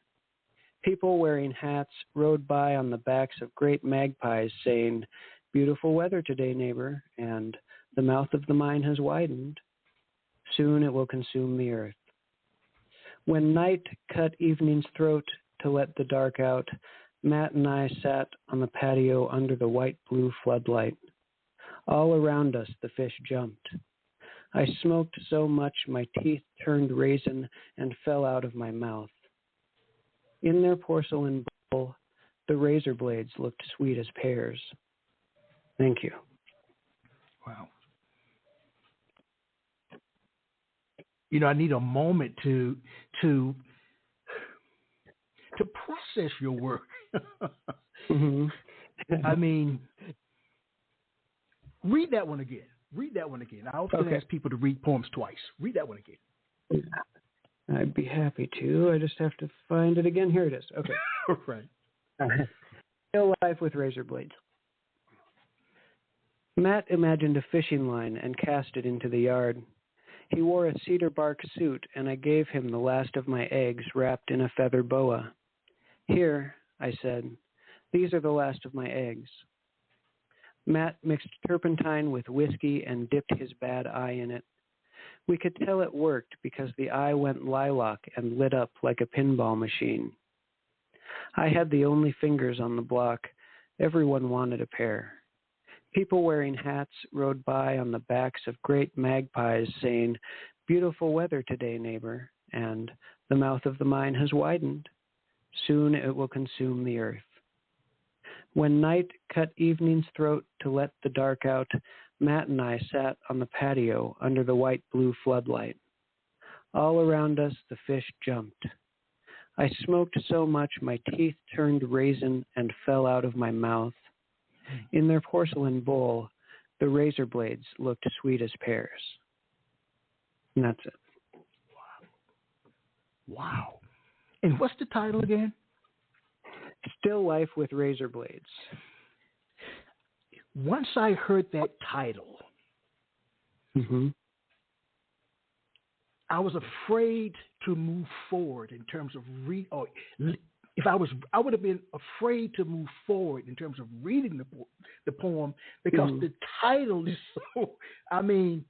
People wearing hats rode by on the backs of great magpies saying, "Beautiful weather today, neighbor," and "The mouth of the mine has widened. Soon it will consume the earth." When night cut evening's throat to let the dark out, Matt and I sat on the patio under the white-blue floodlight. All around us the fish jumped. I smoked so much my teeth turned raisin and fell out of my mouth. In their porcelain bowl, the razor blades looked sweet as pears. Thank you. Wow. I need a moment to process your work. I mean, read that one again. I often ask people to read poems twice. Read that one again. I'd be happy to. I just have to find it again. Here it is. Okay. Right. Still Life with Razor Blades. Matt imagined a fishing line and cast it into the yard. He wore a cedar bark suit, and I gave him the last of my eggs wrapped in a feather boa. Here, I said, these are the last of my eggs. Matt mixed turpentine with whiskey and dipped his bad eye in it. We could tell it worked because the eye went lilac and lit up like a pinball machine. I had the only fingers on the block. Everyone wanted a pair. People wearing hats rode by on the backs of great magpies saying, "Beautiful weather today, neighbor," and "The mouth of the mine has widened. Soon it will consume the earth." When night cut evening's throat to let the dark out, Matt and I sat on the patio under the white-blue floodlight. All around us the fish jumped. I smoked so much my teeth turned raisin and fell out of my mouth. In their porcelain bowl, the razor blades looked sweet as pears. And that's it. Wow. And what's the title again? Still Life with Razor Blades. Once I heard that title, I was afraid to move forward in terms of I would have been afraid to move forward in terms of reading the poem because the title is so. I mean,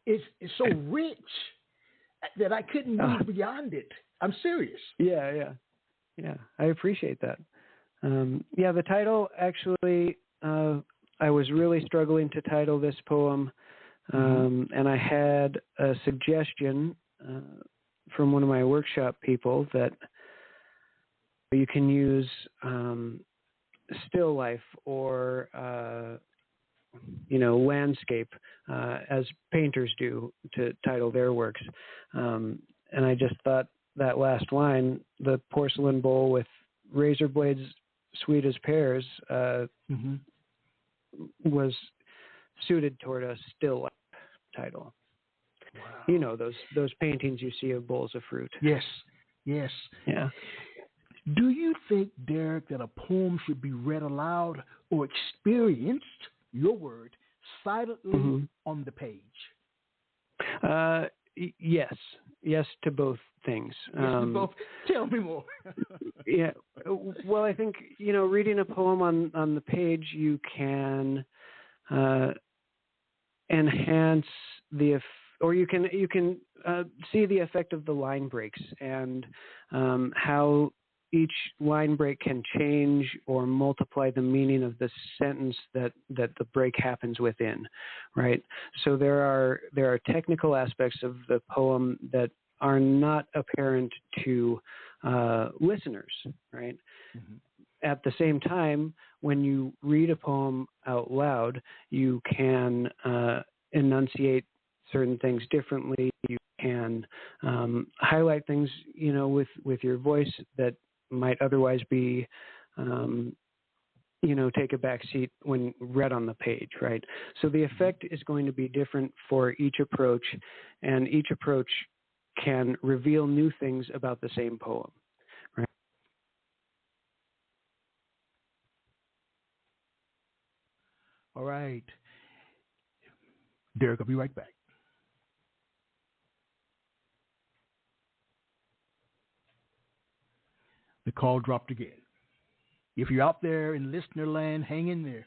it's so rich that I couldn't move beyond it. I'm serious. Yeah. I appreciate that. The title actually, I was really struggling to title this poem, and I had a suggestion from one of my workshop people that you can use still life or landscape as painters do to title their works. And I just thought that last line, the porcelain bowl with razor blades sweet as pears, was suited toward a still life title. Wow. You know, those paintings you see of bowls of fruit. Yes. Yeah. Do you think, Derek, that a poem should be read aloud or experienced, your word, silently on the page? Yes. Yes to both things. Yes to both. Tell me more. Yeah. Well, I think, reading a poem on the page, you can enhance or you can see the effect of the line breaks and how each line break can change or multiply the meaning of the sentence that the break happens within, right? So there are technical aspects of the poem that are not apparent to listeners, right? At the same time, when you read a poem out loud, you can enunciate certain things differently. You can highlight things, with your voice that might otherwise be, take a back seat when read on the page, right? So the effect is going to be different for each approach, and each approach can reveal new things about the same poem, right? All right. Derek, I'll be right back. The call dropped again. If you're out there in listener land, hang in there.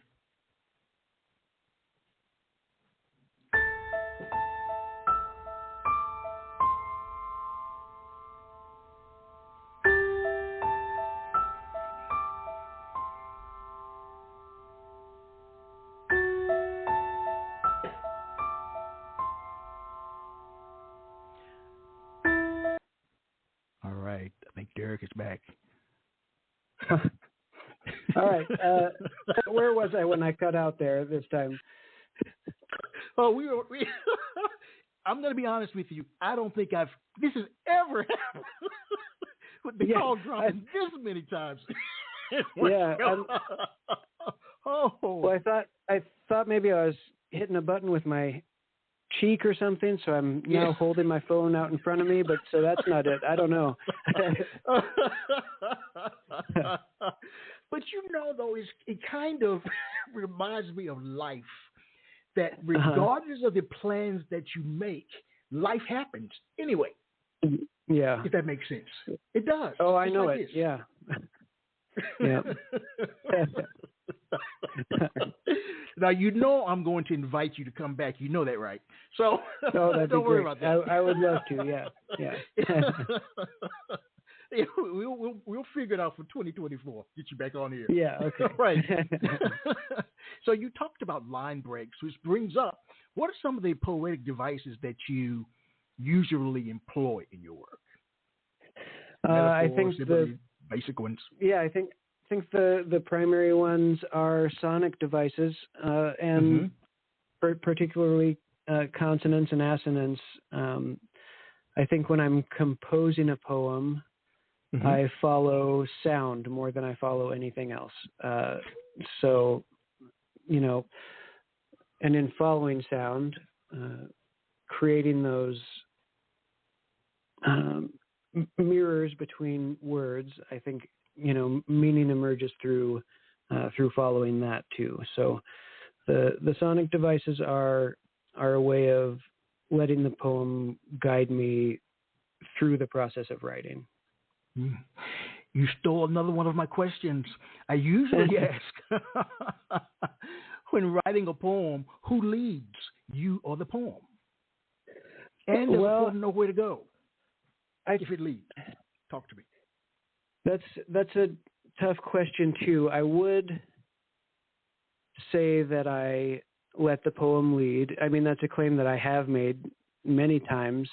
All right. I think Derek is back. All right. Where was I when I cut out there this time? Oh, I'm going to be honest with you. I don't think this has ever happened with the call dropping this many times. Yeah. Well, I thought maybe I was hitting a button with my cheek or something, so I'm now holding my phone out in front of me, but so that's not it. I don't know. But though, it kind of reminds me of life, that regardless of the plans that you make, life happens anyway. Yeah. If that makes sense. It does. Oh, I Just know like it. this. Yeah. Yeah. Now, I'm going to invite you to come back. You know that, right? So that'd don't be worry great. about that. I would love to. Yeah. We'll figure it out for 2024. Get you back on here. Yeah. Okay. Right. So you talked about line breaks, which brings up, what are some of the poetic devices that you usually employ in your work? I think the basic ones. Yeah, I think the primary ones are sonic devices, and particularly consonants and assonants. I think when I'm composing a poem, I follow sound more than I follow anything else. So, and in following sound, creating those mirrors between words, I think, meaning emerges through following that too. So the sonic devices are a way of letting the poem guide me through the process of writing. Mm. You stole another one of my questions. I usually ask, when writing a poem, who leads, you or the poem? And does the poem know where to go? If it leads, talk to me. That's a tough question too. I would say that I let the poem lead. I mean, that's a claim that I have made many times,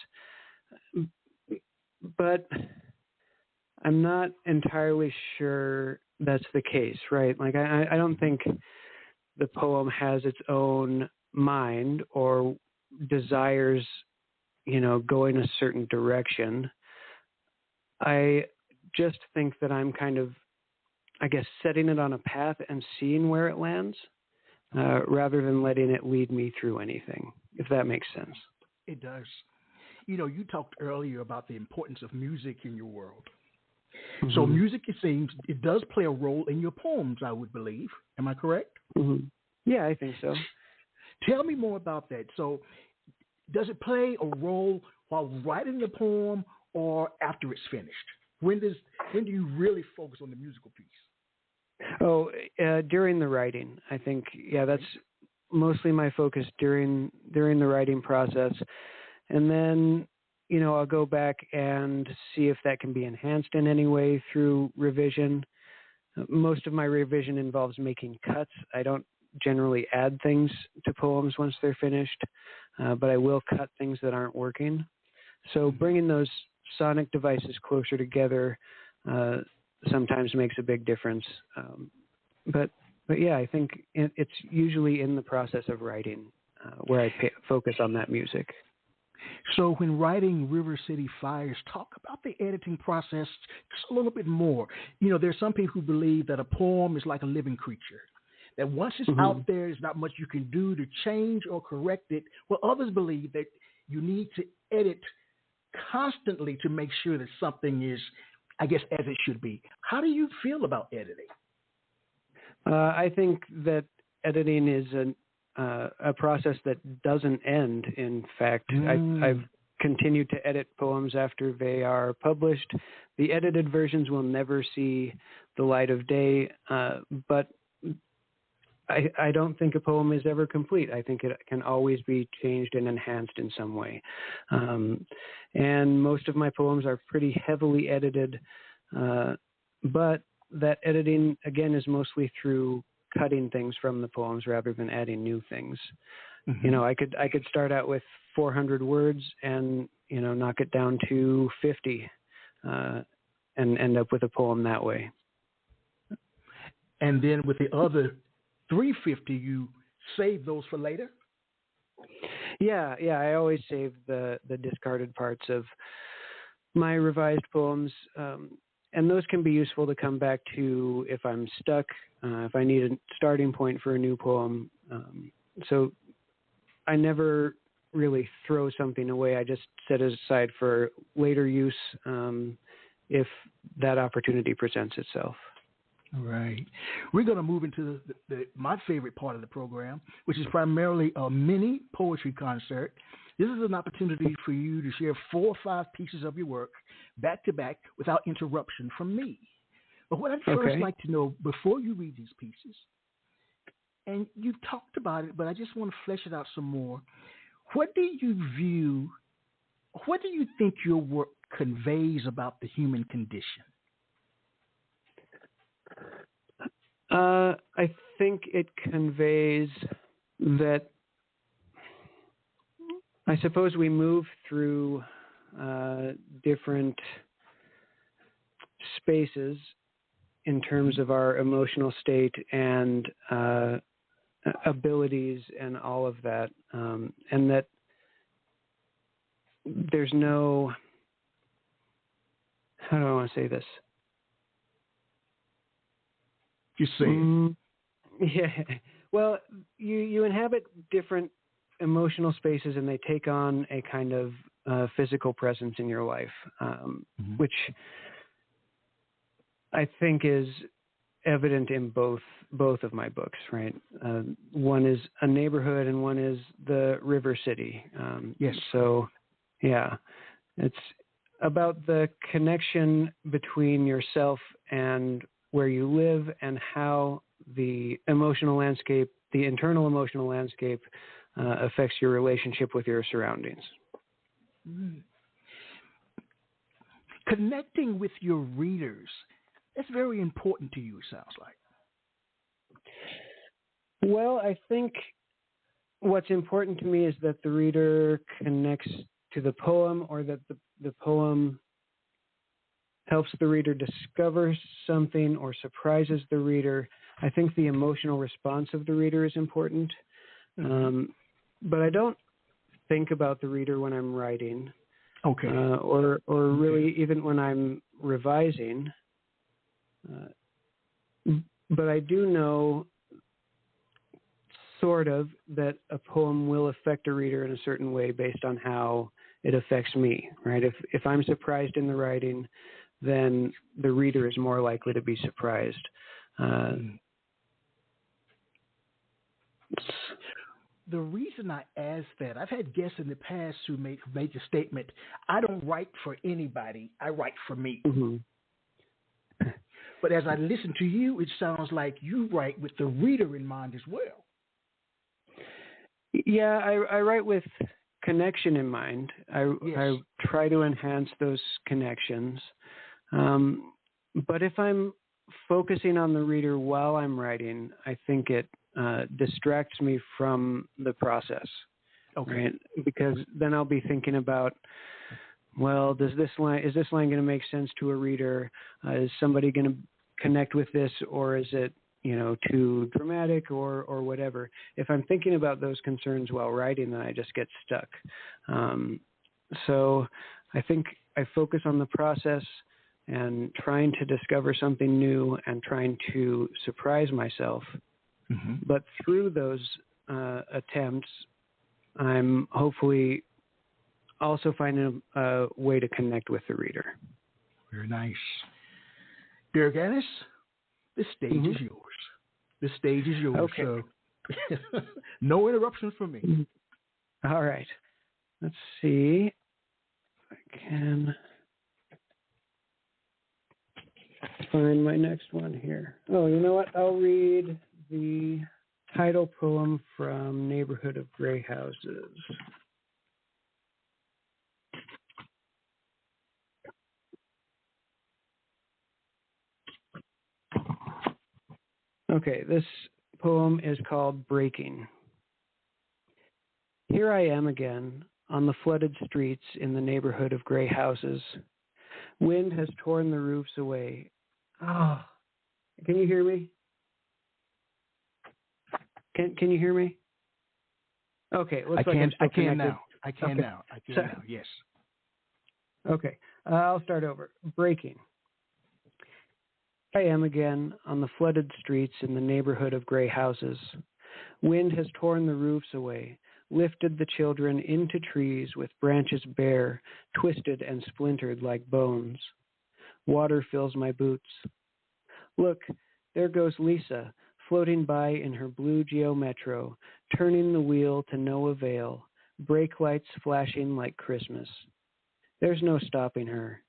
but I'm not entirely sure that's the case, right? Like, I don't think the poem has its own mind or desires, going a certain direction. I just think that I'm kind of, I guess, setting it on a path and seeing where it lands, rather than letting it lead me through anything, if that makes sense. It does. You talked earlier about the importance of music in your world. Mm-hmm. So music, it seems, it does play a role in your poems, I would believe. Am I correct? Mm-hmm. Yeah, I think so. Tell me more about that. So does it play a role while writing the poem or after it's finished? When do you really focus on the musical piece? Oh, during the writing, I think. Yeah, that's mostly my focus during the writing process. And then, I'll go back and see if that can be enhanced in any way through revision. Most of my revision involves making cuts. I don't generally add things to poems once they're finished, but I will cut things that aren't working. So bringing those sonic devices closer together sometimes makes a big difference. But yeah, I think it's usually in the process of writing where I focus on that music. So when writing River City Fires, talk about the editing process just a little bit more. There's some people who believe that a poem is like a living creature, that once it's out there, there's not much you can do to change or correct it. Well, others believe that you need to edit constantly to make sure that something is, I guess, as it should be. How do you feel about editing? I think that editing is a process that doesn't end. In fact, I've continued to edit poems after they are published. The edited versions will never see the light of day, but I don't think a poem is ever complete. I think it can always be changed and enhanced in some way. And most of my poems are pretty heavily edited, but that editing, again, is mostly through cutting things from the poems rather than adding new things. Mm-hmm. I could start out with 400 words and, knock it down to 50 and end up with a poem that way. And then with the other 350, you save those for later? Yeah. I always save the discarded parts of my revised poems. And those can be useful to come back to if I'm stuck, if I need a starting point for a new poem. So I never really throw something away. I just set it aside for later use if that opportunity presents itself. All right. We're going to move into my favorite part of the program, which is primarily a mini poetry concert. This is an opportunity for you to share 4 or 5 pieces of your work back to back without interruption from me. But what I'd first like to know, before you read these pieces, and you've talked about it, but I just want to flesh it out some more. What do you think your work conveys about the human condition? I think it conveys that I suppose we move through different spaces in terms of our emotional state and abilities and all of that, and that there's no, how do I want to say this? Just say it. Yeah. Well, you inhabit different emotional spaces, and they take on a kind of physical presence in your life, which I think is evident in both of my books. Right. One is a neighborhood, and one is the River City. Yes. So, yeah, about the connection between yourself and where you live and how the emotional landscape, the internal emotional landscape, affects your relationship with your surroundings. Mm. Connecting with your readers, that's very important to you, it sounds like. Well, I think what's important to me is that the reader connects to the poem, or that the poem helps the reader discover something or surprises the reader. I think the emotional response of the reader is important. But I don't think about the reader when I'm writing. Okay. Or really even when I'm revising. But I do know sort of that a poem will affect a reader in a certain way based on how it affects me, right? If I'm surprised in the writing, then the reader is more likely to be surprised. The reason I ask that, I've had guests in the past who made the statement, I don't write for anybody, I write for me. Mm-hmm. But as I listen to you, it sounds like you write with the reader in mind as well. Yeah, I write with connection in mind. I try to enhance those connections. But if I'm focusing on the reader while I'm writing, I think it distracts me from the process. Okay. Right? Because then I'll be thinking about, well, is this line going to make sense to a reader? Is somebody going to connect with this, or is it, too dramatic or whatever? If I'm thinking about those concerns while writing, then I just get stuck. So I think I focus on the process and trying to discover something new and trying to surprise myself. Mm-hmm. But through those attempts, I'm hopefully also finding a way to connect with the reader. Very nice. Derek Annis, the stage is yours. The stage is yours. Okay. So no interruptions from me. All right. Let's see if I can find my next one here. Oh, you know what? I'll read the title poem from Neighborhood of Gray Houses. Okay, this poem is called Breaking. Here I am again on the flooded streets in the neighborhood of gray houses. Wind has torn the roofs away. Oh, can you hear me? Can you hear me? Okay, looks like I'm still connected. I can now. Yes. Okay, I'll start over. Breaking. I am again on the flooded streets in the neighborhood of gray houses. Wind has torn the roofs away, lifted the children into trees with branches bare, twisted and splintered like bones. Water fills my boots. Look, there goes Lisa, floating by in her blue Geo Metro, turning the wheel to no avail, brake lights flashing like Christmas. There's no stopping her.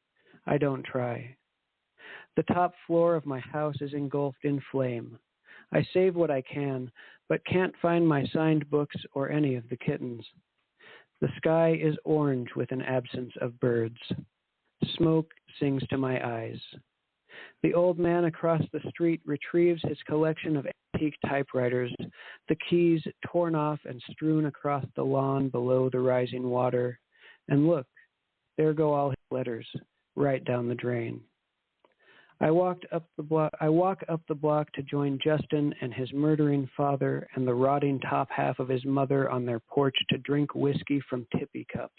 I don't try. The top floor of my house is engulfed in flame. I save what I can, but can't find my signed books or any of the kittens. The sky is orange with an absence of birds. Smoke sings to my eyes. The old man across the street retrieves his collection of antique typewriters, the keys torn off and strewn across the lawn below the rising water. And look, there go all his letters, right down the drain. I walk up the block to join Justin and his murdering father and the rotting top half of his mother on their porch to drink whiskey from tippy cups.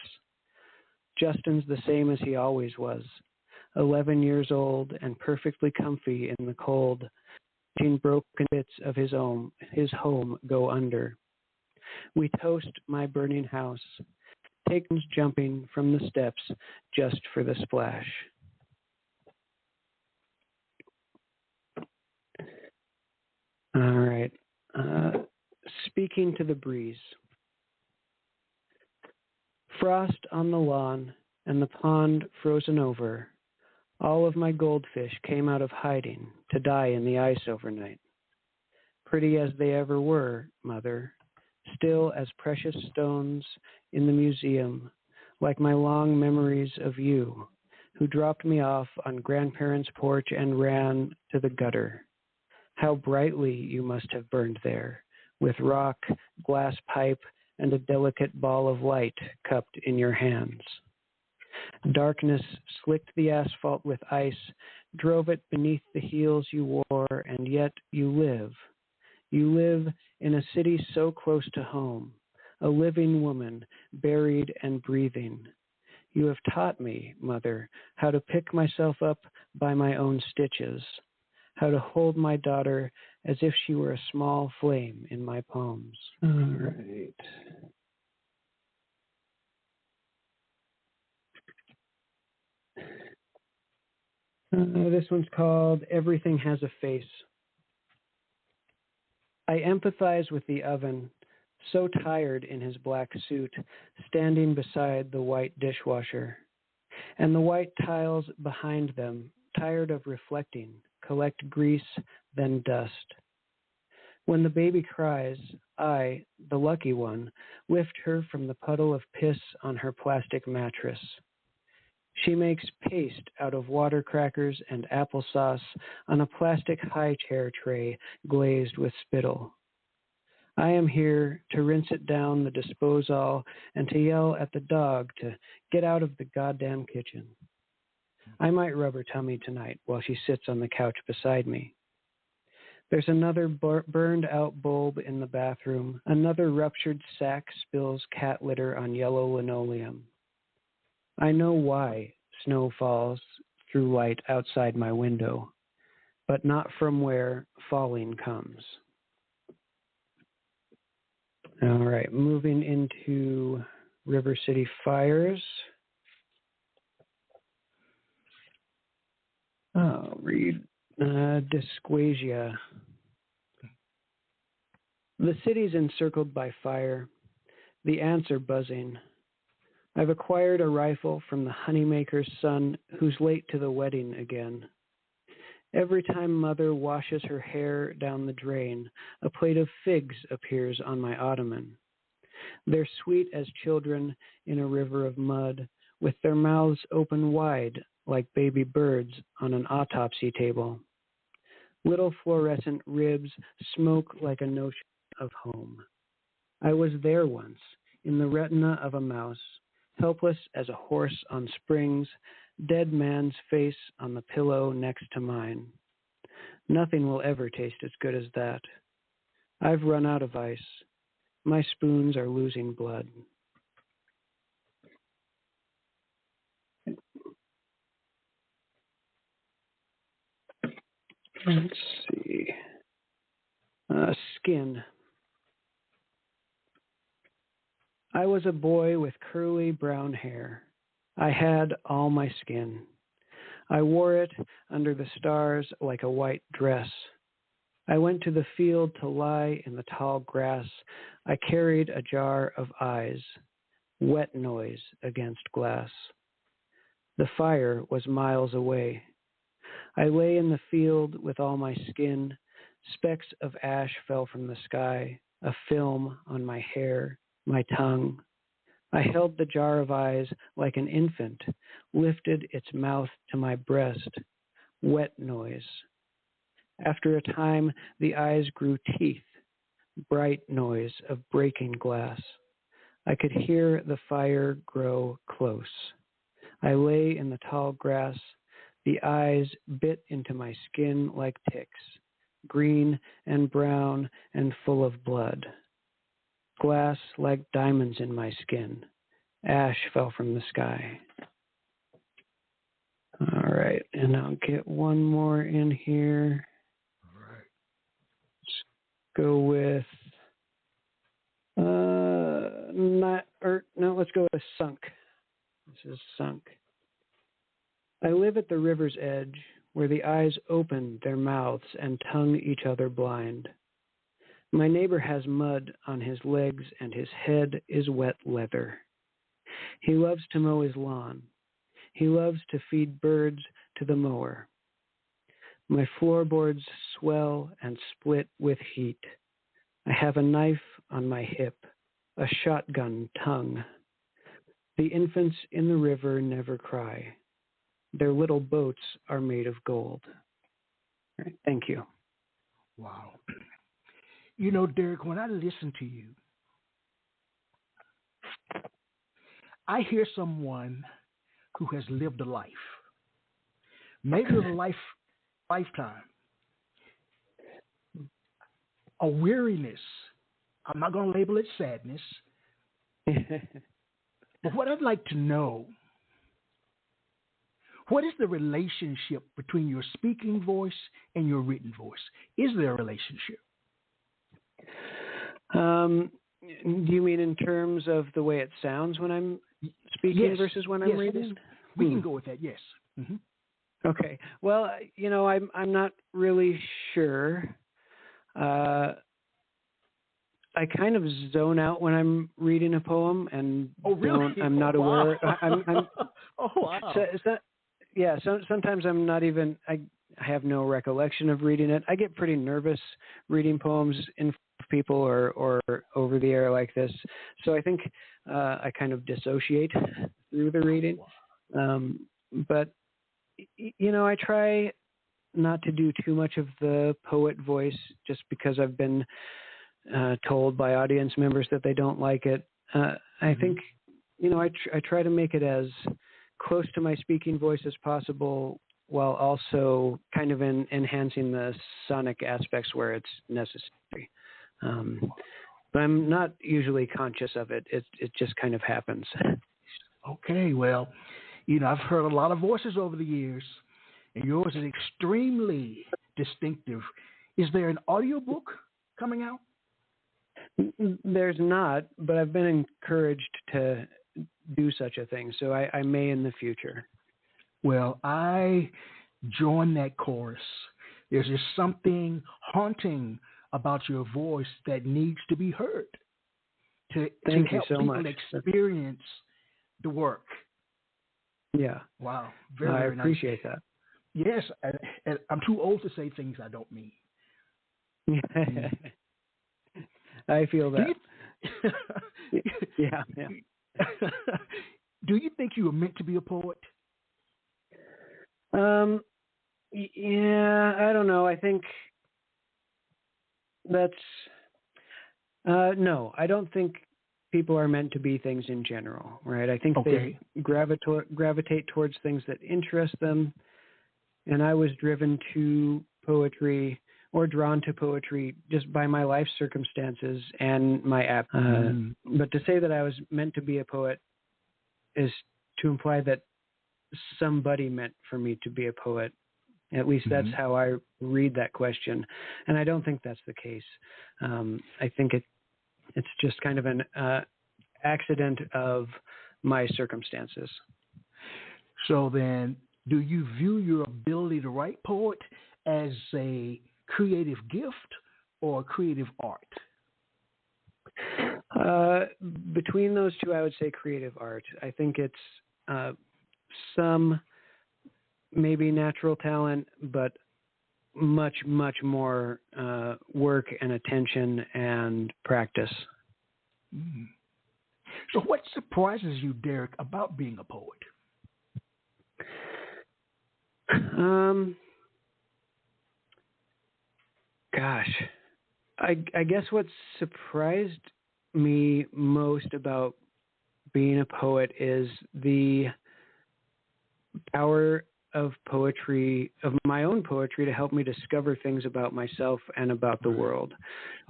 Justin's the same as he always was, 11 years old and perfectly comfy in the cold, watching broken bits of his home go under. We toast my burning house, take turns jumping from the steps just for the splash. All right. Speaking to the breeze. Frost on the lawn, and the pond frozen over, all of my goldfish came out of hiding to die in the ice overnight. Pretty as they ever were, Mother, still as precious stones in the museum, like my long memories of you, who dropped me off on grandparents' porch and ran to the gutter. How brightly you must have burned there, with rock, glass pipe, and a delicate ball of light cupped in your hands. Darkness slicked the asphalt with ice, drove it beneath the heels you wore, and yet you live. You live in a city so close to home, a living woman, buried and breathing. You have taught me, Mother, how to pick myself up by my own stitches, how to hold my daughter as if she were a small flame in my poems. All right. This one's called Everything Has a Face. I empathize with the oven, so tired in his black suit, standing beside the white dishwasher, and the white tiles behind them, tired of reflecting, collect grease, then dust. When the baby cries, I, the lucky one, lift her from the puddle of piss on her plastic mattress. She makes paste out of water crackers and applesauce on a plastic high chair tray glazed with spittle. I am here to rinse it down the disposal and to yell at the dog to get out of the goddamn kitchen. I might rub her tummy tonight while she sits on the couch beside me. There's another burned out bulb in the bathroom. Another ruptured sack spills cat litter on yellow linoleum. I know why snow falls through light outside my window, but not from where falling comes. All right, moving into River City Fires. I'll read Dysquasia. The city's encircled by fire. The ants are buzzing. I've acquired a rifle from the honeymaker's son who's late to the wedding again. Every time Mother washes her hair down the drain, a plate of figs appears on my ottoman. They're sweet as children in a river of mud, with their mouths open wide like baby birds on an autopsy table. Little fluorescent ribs smoke like a notion of home. I was there once, in the retina of a mouse, helpless as a horse on springs, dead man's face on the pillow next to mine. Nothing will ever taste as good as that. I've run out of ice. My spoons are losing blood. Let's see. Skin. I was a boy with curly brown hair. I had all my skin. I wore it under the stars like a white dress. I went to the field to lie in the tall grass. I carried a jar of eyes, wet noise against glass. The fire was miles away. I lay in the field with all my skin. Specks of ash fell from the sky, a film on my hair, my tongue. I held the jar of eyes like an infant, lifted its mouth to my breast. Wet noise. After a time, the eyes grew teeth, bright noise of breaking glass. I could hear the fire grow close. I lay in the tall grass. The eyes bit into my skin like ticks, green and brown and full of blood. Glass like diamonds in my skin. Ash fell from the sky. All right, and I'll get one more in here. All right. Let's go with let's go with Sunk. This is Sunk. I live at the river's edge, where the eyes open their mouths and tongue each other blind. My neighbor has mud on his legs and his head is wet leather. He loves to mow his lawn, He loves to feed birds to the mower. My floorboards swell and split with heat. I have a knife on my hip, a shotgun tongue. The infants in the river never cry. Their little boats are made of gold. All right, thank you. Wow. You know, Derek, when I listen to you, I hear someone who has lived a life, maybe a lifetime, a weariness. I'm not going to label it sadness, but what I'd like to know, what is the relationship between your speaking voice and your written voice? Is there a relationship? Do you mean in terms of the way it sounds when I'm speaking versus when I'm reading? We can go with that, yes. Mm-hmm. Okay. Well, you know, I'm not really sure. I kind of zone out when I'm reading a poem, and I'm not aware. Oh, wow. Sometimes I'm not even. I have no recollection of reading it. I get pretty nervous reading poems in front of people or over the air like this. So I think I kind of dissociate through the reading. But you know, I try not to do too much of the poet voice, just because I've been told by audience members that they don't like it. I think, you know, I try to make it as close to my speaking voice as possible, while also kind of enhancing the sonic aspects where it's necessary. But I'm not usually conscious of it. It just kind of happens. Okay, well, you know, I've heard a lot of voices over the years, and yours is extremely distinctive. Is there an audiobook coming out? There's not, but I've been encouraged to do such a thing, so I may in the future. Well, I join that chorus. There's just something haunting about your voice that needs to be heard to help people experience the work. Yeah. Wow. I Very appreciate nice. that. Yes, and I'm too old to say things I don't mean. I feel that. Yeah. Do you think you were meant to be a poet? Yeah, I don't know. I think that's no. I don't think people are meant to be things in general, right? I think they gravitate towards things that interest them. And I was driven to poetry or drawn to poetry just by my life circumstances and my app. But to say that I was meant to be a poet is to imply that somebody meant for me to be a poet. At least that's how I read that question. And I don't think that's the case. I think it's just kind of an accident of my circumstances. So then, do you view your ability to write poet as a creative gift or creative art? Between those two, I would say creative art. I think it's some maybe natural talent, but much, much more work and attention and practice. So what surprises you, Derek, about being a poet? Gosh, I guess what surprised me most about being a poet is the power of poetry, of my own poetry, to help me discover things about myself and about the world.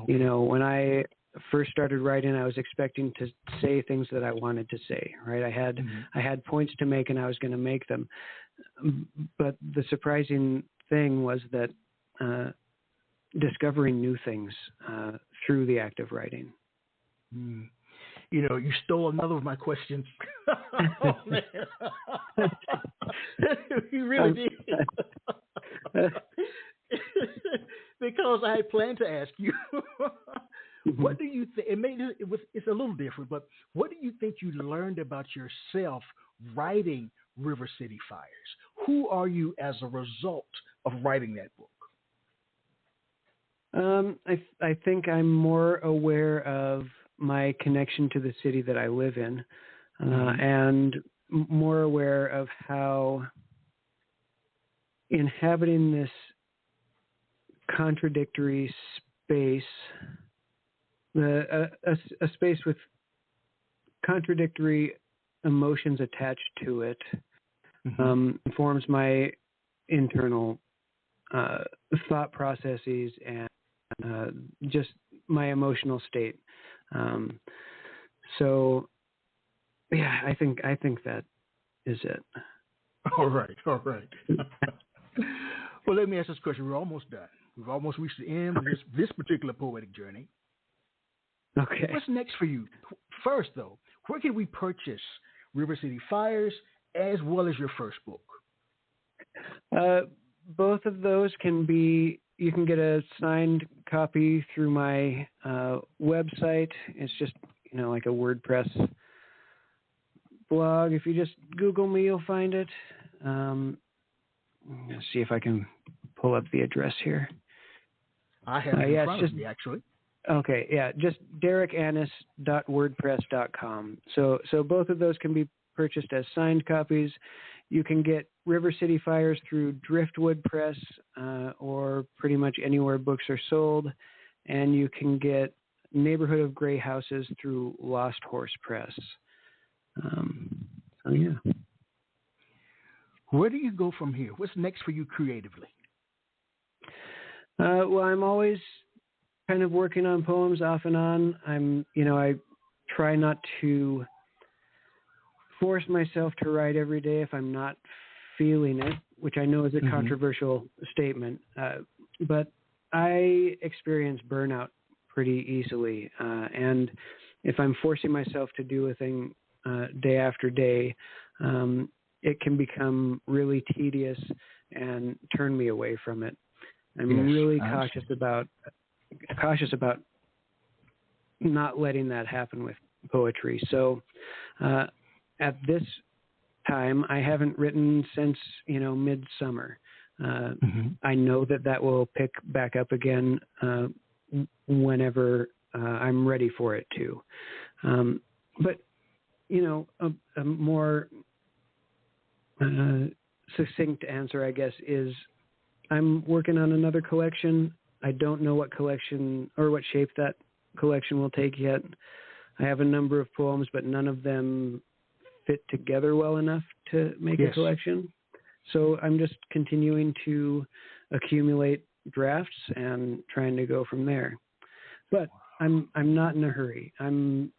Okay. You know, when I first started writing, I was expecting to say things that I wanted to say, right? I had points to make and I was going to make them. But the surprising thing was that discovering new things through the act of writing. You know, you stole another of my questions. Oh, man. You really did. Because I had planned to ask you, what do you think? It's a little different, but what do you think you learned about yourself writing River City Fires? Who are you as a result of writing that book? I think I'm more aware of my connection to the city that I live in, and more aware of how inhabiting this contradictory space, a space with contradictory emotions attached to it, informs my internal thought processes and just my emotional state. So, yeah, I think that is it. All right. Well, let me ask this question. We're almost done. We've almost reached the end of this particular poetic journey. Okay. What's next for you? First, though, where can we purchase River City Fires as well as your first book? Both of those you can get a signed copy through my website. It's just, like a WordPress blog. If you just Google me, you'll find it. Let's see if I can pull up the address here. I have it in front of me, actually. Okay, yeah, just derekannis.wordpress.com. So both of those can be purchased as signed copies. You can get River City Fires through Driftwood Press or pretty much anywhere books are sold. And you can get Neighborhood of Gray Houses through Lost Horse Press. So, yeah. Where do you go from here? What's next for you creatively? Well, I'm always kind of working on poems off and on. I try not to force myself to write every day if I'm not feeling it, which I know is a controversial statement. But I experience burnout pretty easily. And if I'm forcing myself to do a thing day after day, it can become really tedious and turn me away from it. I'm really cautious about not letting that happen with poetry. So at this time, I haven't written since midsummer. I know that will pick back up again whenever I'm ready for it to. But a more succinct answer, I guess, is I'm working on another collection. I don't know what collection or what shape that collection will take yet. I have a number of poems, but none of them fit together well enough to make a collection. So I'm just continuing to accumulate drafts and trying to go from there. But I'm not in a hurry. I'm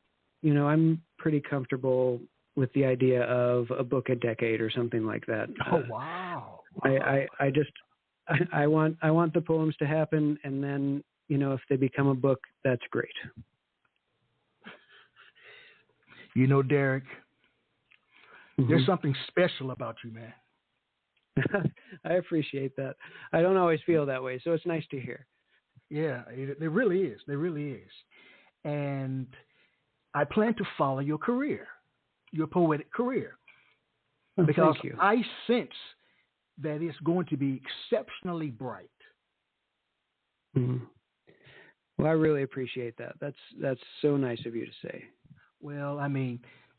pretty comfortable with the idea of a book a decade or something like that. Oh, wow. I want the poems to happen, and then, if they become a book, that's great. Derek, there's something special about you, man. I appreciate that. I don't always feel that way, so it's nice to hear. Yeah, there really is. There really is. And I plan to follow your career, your poetic career, because thank you. I sense that it's going to be exceptionally bright. Mm-hmm. Well, I really appreciate that. That's so nice of you to say. Well,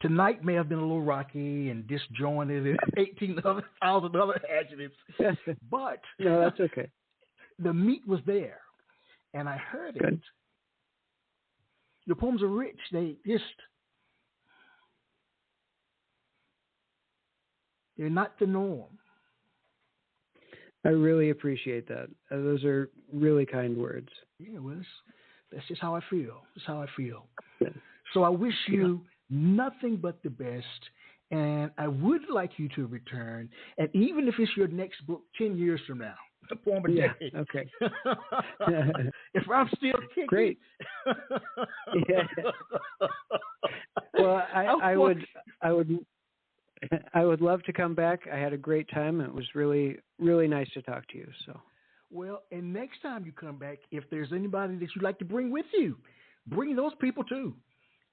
tonight may have been a little rocky and disjointed and 18,000 other adjectives, but no, that's okay. The meat was there, and I heard Good. it. Your poems are rich. They're not the norm. I really appreciate that. Those are really kind words. Yeah, well, that's just how I feel. That's how I feel. Yeah. So I wish you nothing but the best, and I would like you to return, and even if it's your next book 10 years from now, a poem a day. Okay. If I'm still kicking. Great. Yeah. Well, I would love to come back. I had a great time. It was really, really nice to talk to you. So. Well, and next time you come back, if there's anybody that you'd like to bring with you, bring those people too.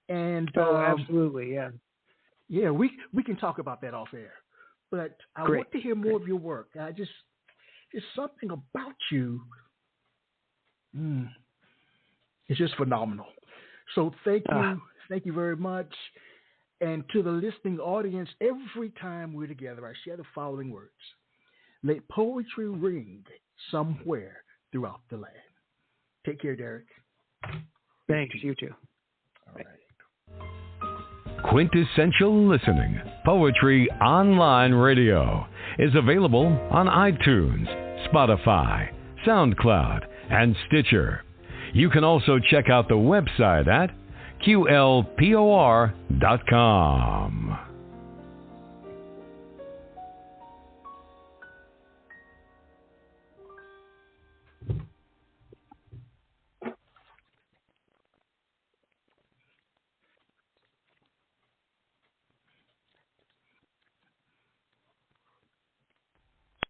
And absolutely, yeah. Yeah, we can talk about that off air. but I Great. want to hear more of your work. There's something about you. It's just phenomenal. So thank you very much. And to the listening audience, every time we're together, I share the following words. Let poetry ring somewhere throughout the land. Take care, Derek. Thanks. You too. All right. Quintessential Listening, Poetry Online Radio, is available on iTunes, Spotify, SoundCloud, and Stitcher. You can also check out the website at QLPOR.com.